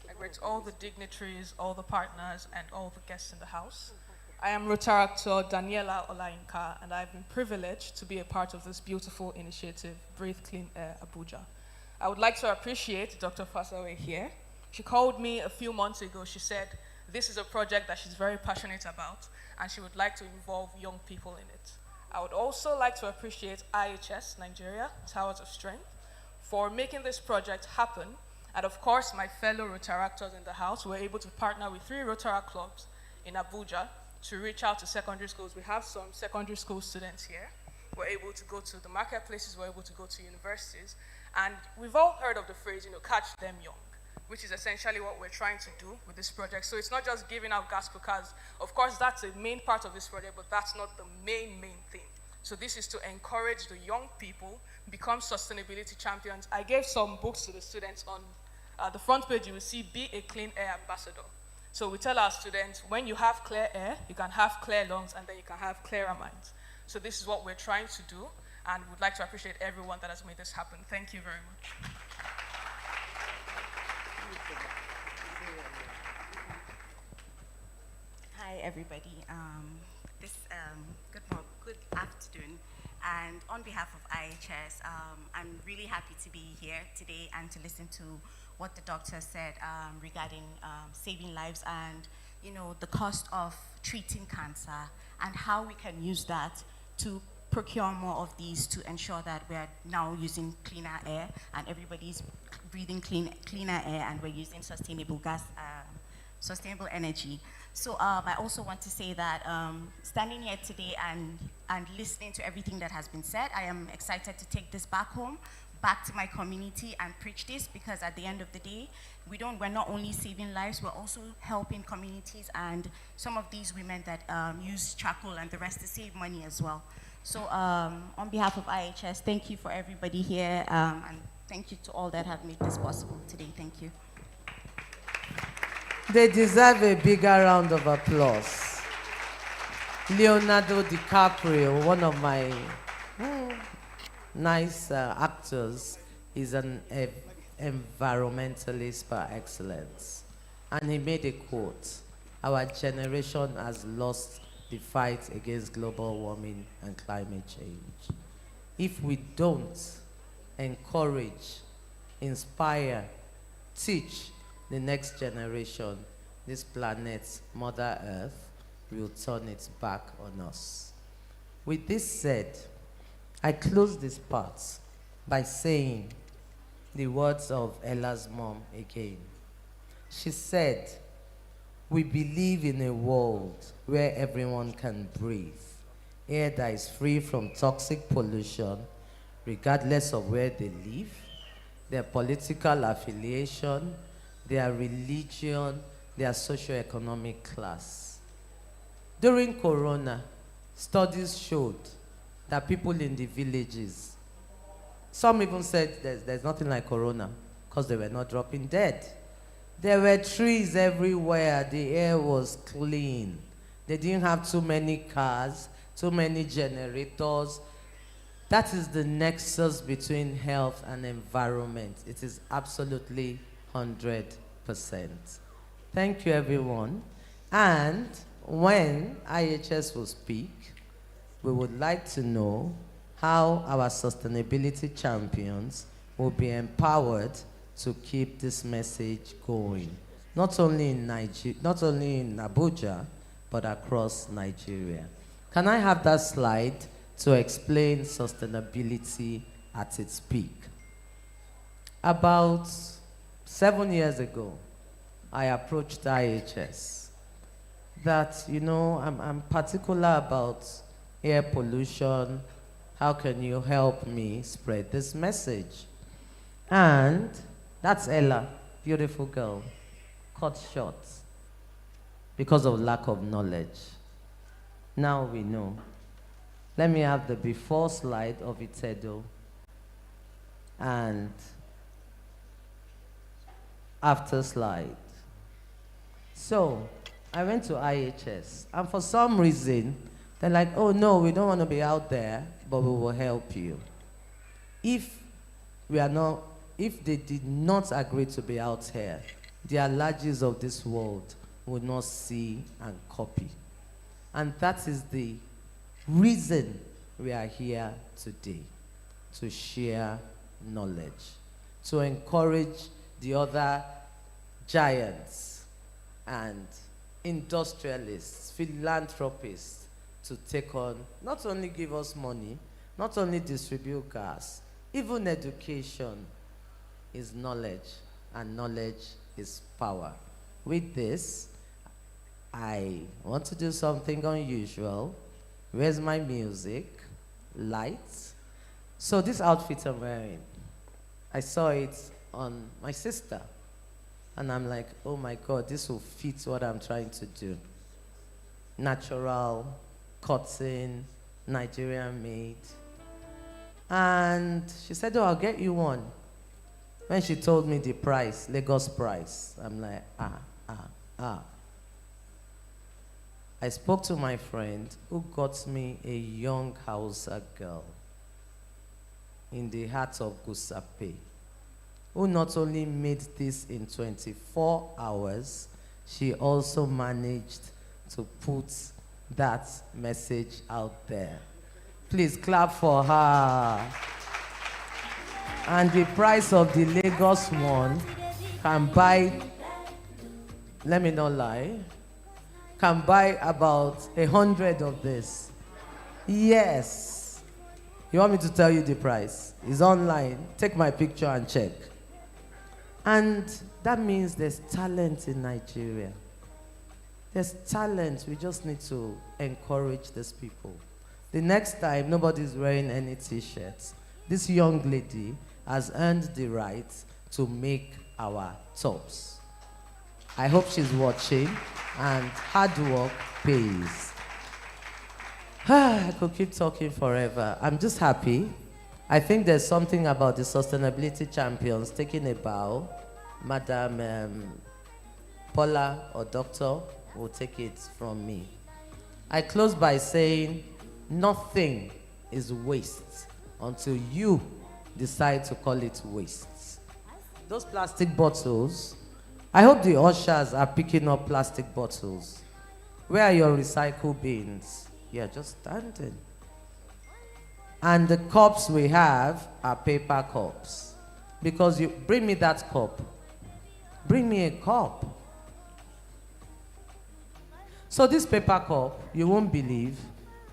I greet all the dignitaries, all the partners, and all the guests in the house. I am Rotaractor Daniela Olainka, and I've been privileged to be a part of this beautiful initiative, Breathe Clean Air Abuja. I would like to appreciate Dr. Fasawe here. She called me a few months ago. She said this is a project that she's very passionate about, and she would like to involve young people in it. I would also like to appreciate IHS Nigeria, Towers of Strength, for making this project happen And of course, my fellow Rotaractors in the house were able to partner with 3 Rotaract clubs in Abuja to reach out to secondary schools. We have some secondary school students here. We're able to go to the marketplaces, we're able to go to universities. And we've all heard of the phrase, catch them young, which is essentially what we're trying to do with this project. So it's not just giving out gas cookers. Of course, that's a main part of this project, but that's not the main thing. So this is to encourage the young people, become sustainability champions. I gave some books to the students. On the front page, you will see, be a clean air ambassador. So we tell our students, when you have clear air, you can have clear lungs, and then you can have clearer minds. So this is what we're trying to do, and would like to appreciate everyone that has made this happen. Thank you very much. Hi, everybody. Good afternoon. And on behalf of IHS, I'm really happy to be here today and to listen to what the doctor said regarding saving lives and, the cost of treating cancer and how we can use that to procure more of these to ensure that we're now using cleaner air and everybody's breathing cleaner air and we're using sustainable energy. So I also want to say that standing here today and listening to everything that has been said, I am excited to take this back home, back to my community and preach this, because at the end of the day, we're not only saving lives, we're also helping communities and some of these women that use charcoal and the rest to save money as well. So on behalf of IHS, thank you for everybody here and thank you to all that have made this possible today. Thank you. They deserve a bigger round of applause. Leonardo DiCaprio, one of my nice actors, is an environmentalist par excellence. And he made a quote, "Our generation has lost the fight against global warming and climate change. If we don't encourage, inspire, teach the next generation, this planet, Mother Earth, will turn its back on us." With this said, I close this part by saying the words of Ella's mom again. She said, "We believe in a world where everyone can breathe, air that is free from toxic pollution, regardless of where they live, their political affiliation, their religion, their socioeconomic class." During Corona, studies showed that people in the villages, some even said there's nothing like Corona because they were not dropping dead. There were trees everywhere, the air was clean. They didn't have too many cars, too many generators. That is the nexus between health and environment. It is absolutely 100%. Thank you, everyone. And when IHS will speak, we would like to know how our sustainability champions will be empowered to keep this message going, not only in Abuja, but across Nigeria. Can I have that slide to explain sustainability at its peak? About 7 years ago, I approached IHS that, I'm particular about air pollution. How can you help me spread this message? And that's Ella, beautiful girl, cut short because of lack of knowledge. Now we know. Let me have the before slide of Itedo and after slide. So I went to IHS, and for some reason, they're like, "Oh no, we don't want to be out there, but we will help you." If they did not agree to be out here, the allergies of this world would not see and copy. And that is the reason we are here today, to share knowledge, to encourage the other giants and industrialists, philanthropists to take on, not only give us money, not only distribute gas, even education is knowledge and knowledge is power. With this, I want to do something unusual. Where's my music? Lights. So this outfit I'm wearing, I saw it on my sister. And I'm like, oh my God, this will fit what I'm trying to do. Natural, cotton, Nigerian made. And she said, oh, I'll get you one. When she told me the price, Lagos price, I'm like, I spoke to my friend who got me a young Hausa girl in the heart of Gusape, who not only made this in 24 hours, she also managed to put that message out there. Please clap for her. And the price of the Lagos one can buy, let me not lie, can buy about 100 of this. Yes. You want me to tell you the price? It's online. Take my picture and check. And that means there's talent in Nigeria. There's talent. We just need to encourage these people. The next time, nobody's wearing any t-shirts. This young lady has earned the right to make our tops. I hope she's watching, and hard work pays. I could keep talking forever. I'm just happy. I think there's something about the sustainability champions taking a bow. Madam Paula or Doctor will take it from me. I close by saying nothing is waste until you decide to call it waste. Those plastic bottles, I hope the ushers are picking up plastic bottles. Where are your recycle bins? Yeah, just standing. And the cups we have are paper cups. Because you bring me that cup. Bring me a cup. So this paper cup, you won't believe,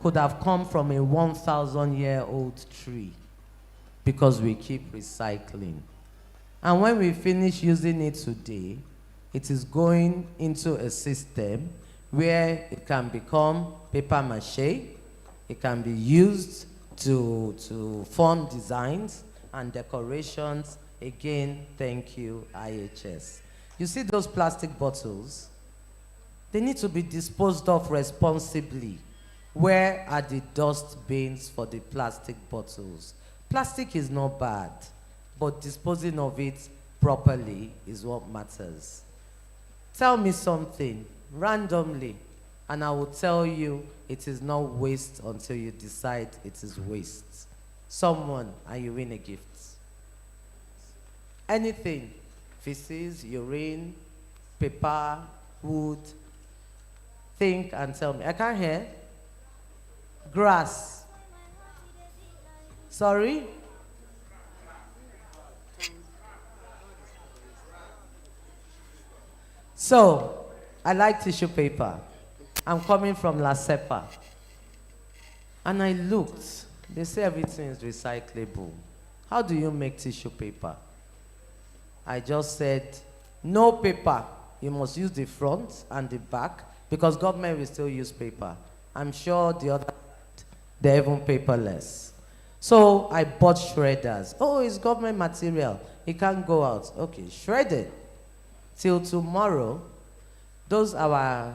could have come from a 1,000-year-old tree, because we keep recycling. And when we finish using it today, it is going into a system where it can become paper mache. It can be used to form designs and decorations. Again, thank you, IHS. You see those plastic bottles? They need to be disposed of responsibly. Where are the dust bins for the plastic bottles? Plastic is not bad, but disposing of it properly is what matters. Tell me something randomly, and I will tell you it is not waste until you decide it is waste. Someone, and you win a gift. Anything, feces, urine, paper, wood, think and tell me. I can't hear. Grass. Sorry? So, I like tissue paper. I'm coming from La Cepa. And I looked. They say everything is recyclable. How do you make tissue paper? I just said, no paper. You must use the front and the back, because government will still use paper. I'm sure the other, they're even paperless. So I bought shredders. Oh, it's government material. It can't go out. Okay, shredded. Till tomorrow, those our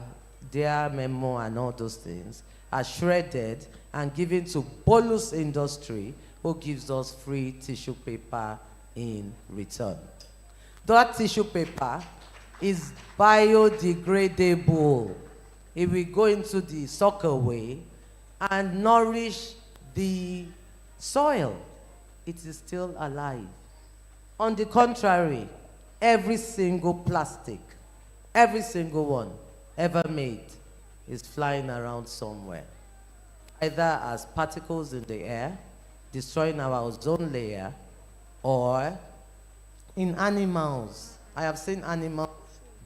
dear memo and all those things are shredded and given to Bolus Industry, who gives us free tissue paper in return. That tissue paper is biodegradable. It will go into the soakaway and nourish the soil. It is still alive. On the contrary, every single plastic, every single one ever made is flying around somewhere, either as particles in the air, destroying our ozone layer, or in animals. I have seen animals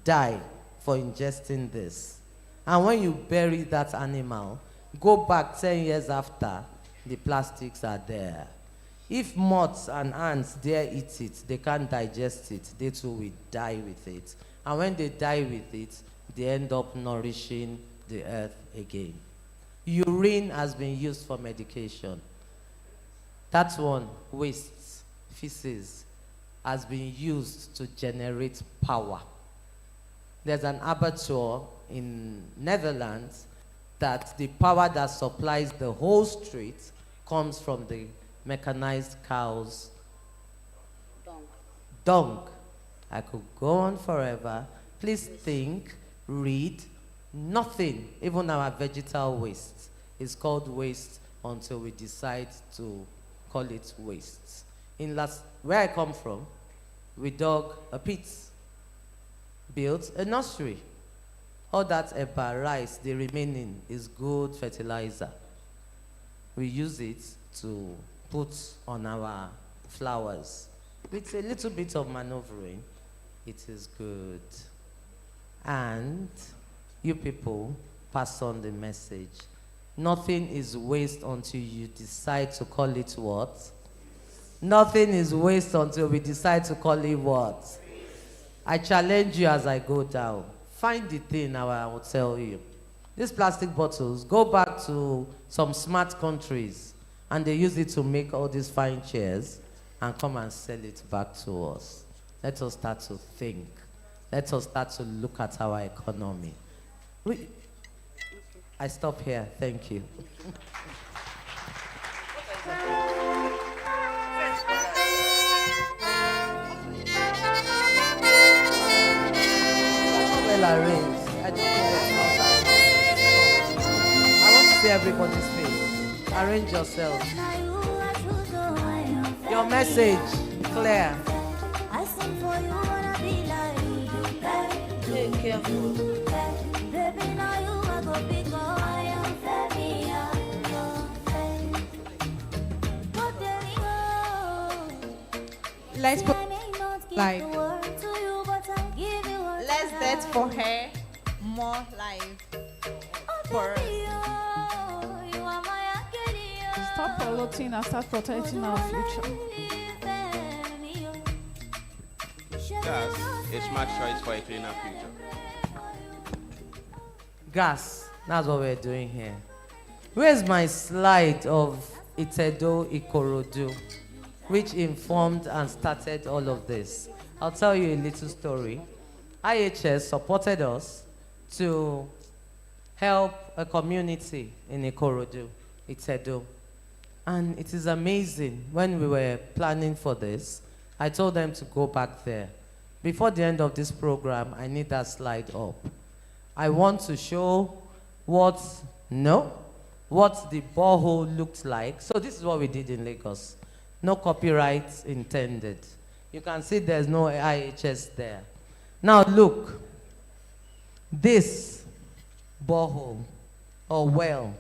die for ingesting this. And when you bury that animal, go back 10 years after, the plastics are there. If moths and ants dare eat it, they can't digest it. They too will die with it. And when they die with it, they end up nourishing the earth again. Urine has been used for medication. That one, waste, feces, has been used to generate power. There's an abattoir in Netherlands that the power that supplies the whole street comes from the mechanized cows' dung. I could go on forever. Please think, read, nothing, even our vegetal waste, is called waste until we decide to call it waste. Where I come from, we dug a pit, built a nursery. All that eba rice, the remaining, is good fertilizer. We use it to put on our flowers. With a little bit of maneuvering, it is good. And you people pass on the message. Nothing is waste until you decide to call it what? Nothing is waste until we decide to call it what? I challenge you as I go down. Find the thing I will tell you. These plastic bottles, go back to some smart countries and they use it to make all these fine chairs and come and sell it back to us. Let us start to think. Let us start to look at our economy. I stop here. Thank you. Well arranged. I don't know what's not arranged. I want to see everybody's face. Arrange yourself. Your message, clear. Hey, careful. Let's put life. Less death for her, more life for us. Stop polluting and start protecting our future. Gas, a smart choice for a cleaner future. Gas, that's what we're doing here. Where's my slide of Itedo Ikorodu, which informed and started all of this? I'll tell you a little story. IHS supported us to help a community in Ikorodu, Itedo. And it is amazing, when we were planning for this, I told them to go back there. Before the end of this program, I need that slide up. I want to show what the borehole looked like. So this is what we did in Lagos. No copyright intended. You can see there's no IHS there. Now look, this borehole or well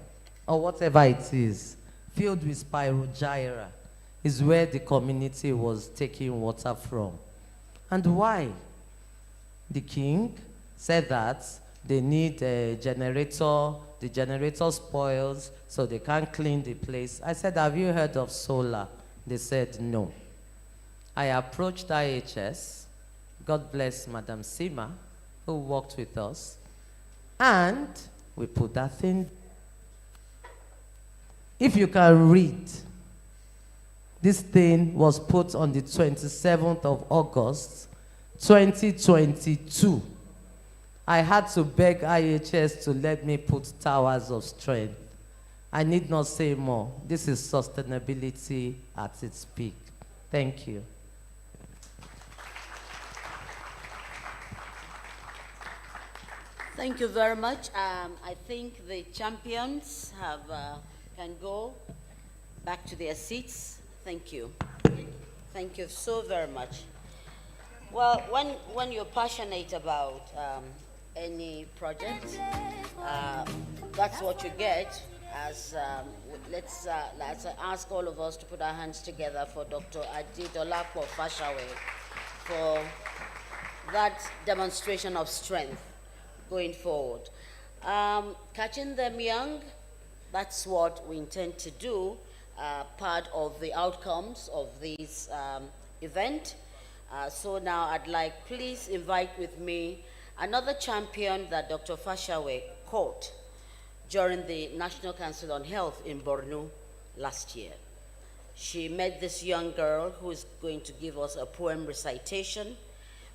or whatever it is, filled with spirogyra, is where the community was taking water from. And why? The king said that they need a generator, the generator spoils, so they can't clean the place. I said, have you heard of solar? They said no. I approached IHS, God bless Madam Sima, who worked with us, and we put that thing. If you can read, this thing was put on the 27th of August, 2022. I had to beg IHS to let me put towers of strength. I need not say more. This is sustainability at its peak. Thank you. Thank you very much. I think the champions can go back to their seats. Thank you. Thank you so very much. Well, when you're passionate about any project, that's what you get. Let's ask all of us to put our hands together for Dr. Adidolapo Fashawe for that demonstration of strength going forward. Catching them young, that's what we intend to do. part of the outcomes of this event. So now I'd like, please invite with me another champion that Dr. Fashawe caught during the National Council on Health in Borno last year. She met this young girl who is going to give us a poem recitation.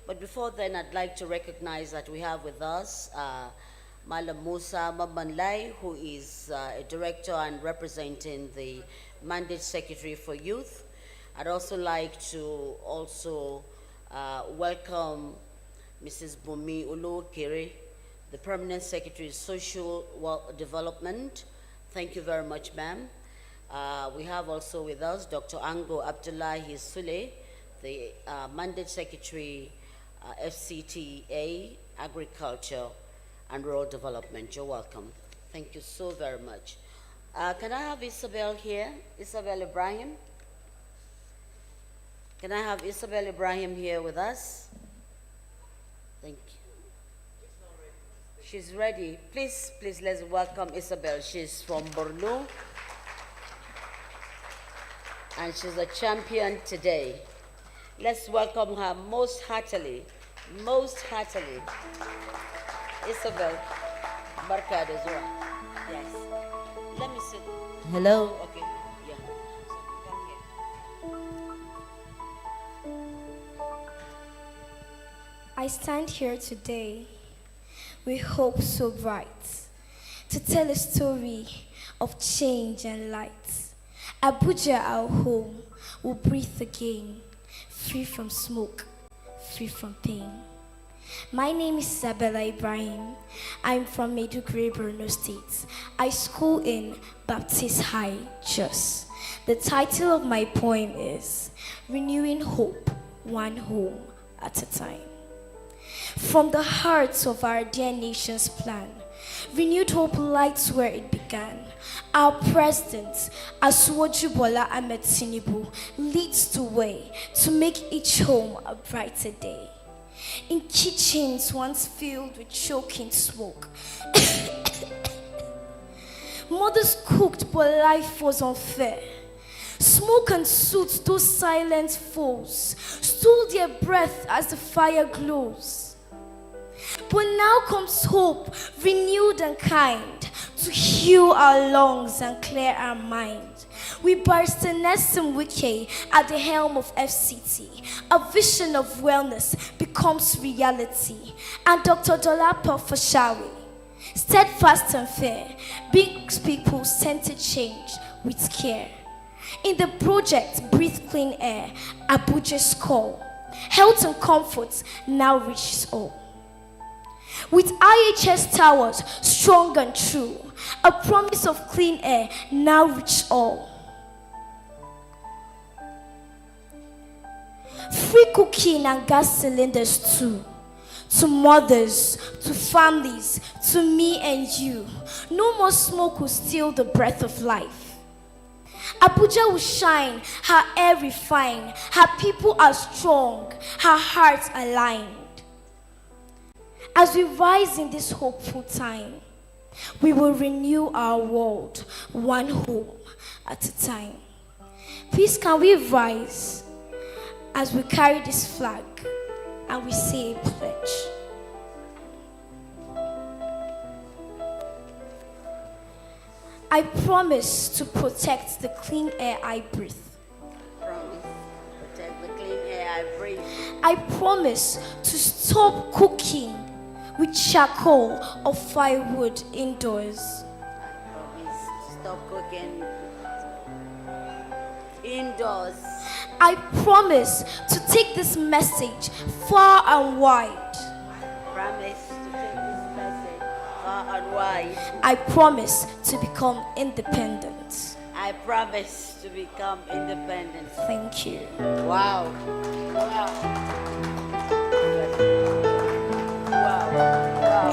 But before then, I'd like to recognize that we have with us Malam Musa Mabanlai, who is a director and representing the Mandate Secretary for Youth. I'd also like to welcome Mrs. Bumi Ulu-Kiri, the Permanent Secretary of Social Development. Thank you very much, ma'am. We have also with us Dr. Ango Abdullahi Sule, the Mandate Secretary, FCTA, Agriculture and Rural Development. You're welcome. Thank you so very much. Can I have Isabel here? Isabel Ibrahim? Can I have Isabel Ibrahim here with us? Thank you. She's ready. Please, let's welcome Isabel. She's from Borno. And she's a champion today. Let's welcome her most heartily. Isabel, Barka de Zua. Yes. Let me sit. Hello. Okay. Yeah. So come here. I stand here today with hope so bright to tell a story of change and light. Abuja, our home, will breathe again, free from smoke, free from pain. My name is Isabella Ibrahim. I'm from Maiduguri, Borno State. I school in Baptist High, Jos. The title of my poem is Renewing Hope, One Home at a Time. From the heart of our dear nation's plan, renewed hope lights where it began. Our President, Bola Ahmed Tinubu, leads the way to make each home a brighter day. In kitchens once filled with choking smoke, mothers cooked but life was unfair. Smoke and soot, those silent foes, stole their breath as the fire glows. But now comes hope, renewed and kind, to heal our lungs and clear our mind. With Minister Nyesom Wike at the helm of FCTA, a vision of wellness becomes reality. And Dr. Dolapo Fashawe, steadfast and fair, brings people centered change with care. In the project Breathe Clean Air, Abuja's call, health and comfort now reaches all. With IHS towers strong and true, a promise of clean air now reach all. Free cooking and gas cylinders too. To mothers, to families, to me and you. No more smoke will steal the breath of life. Abuja will shine, her air refined, her people are strong, her hearts aligned. As we rise in this hopeful time, we will renew our world, one home at a time. Please can we rise as we carry this flag and we say a pledge. I promise to protect the clean air I breathe. Promise to protect the clean air I breathe. I promise to stop cooking with charcoal or firewood indoors. I promise to stop cooking indoors. I promise to take this message far and wide. Promise to take this message far and wide. I promise to become independent. I promise to become independent. Thank you. Wow. Wow. Wow. Wow.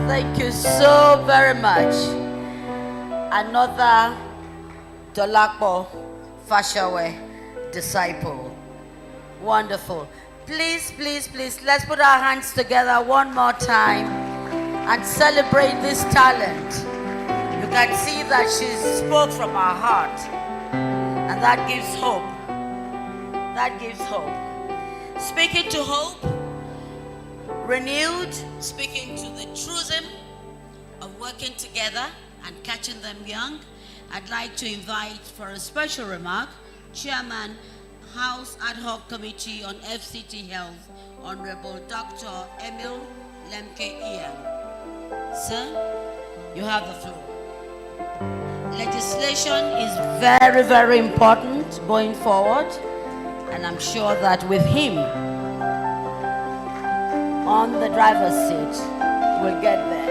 Thank you so very much. Another Dolapo Fashawe disciple. Wonderful. Please, please, please, let's put our hands together one more time and celebrate this talent. You can see that she spoke from her heart, and that gives hope. That gives hope. Speaking to hope, renewed, speaking to the truism of working together and catching them young, I'd like to invite for a special remark, Chairman, House Ad Hoc Committee on FCT Health, Honorable Dr. Emil Lemke Ian. Sir, you have the floor. Legislation is very, very important going forward, and I'm sure that with him on the driver's seat, we'll get there.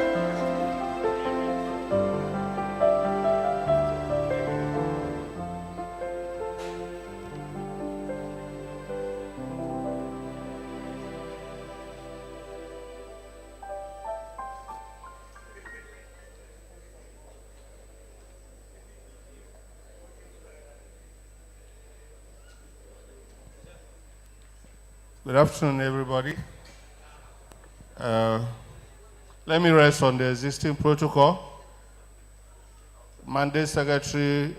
Good afternoon, everybody. Let me rest on the existing protocol. Mandate Secretary,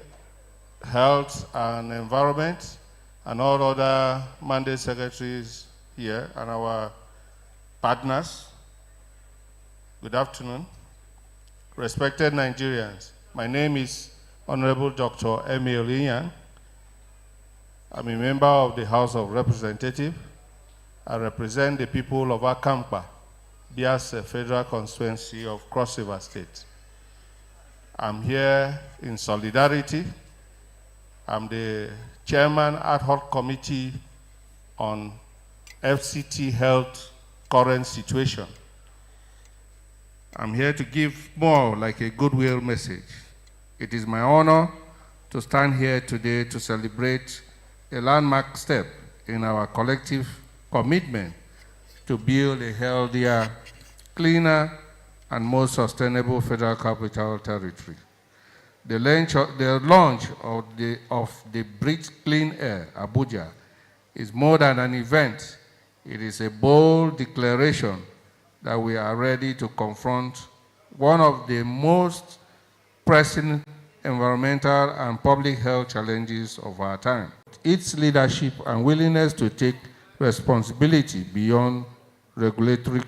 Health and Environment, and all other mandate secretaries here, and our partners. Good afternoon. Respected Nigerians, my name is Honorable Dr. Emil Iyan. I'm a member of the House of Representatives. I represent the people of Akampa, Biase Federal Constituency of Cross River State. I'm here in solidarity. I'm the Chairman Ad Hoc Committee on FCT Health current situation. I'm here to give more like a goodwill message. It is my honor to stand here today to celebrate a landmark step in our collective commitment to build a healthier, cleaner, and more sustainable Federal Capital Territory. The launch of the Bridge Clean Air, Abuja, is more than an event. It is a bold declaration that we are ready to confront one of the most pressing environmental and public health challenges of our time. Its leadership and willingness to take responsibility beyond regulatory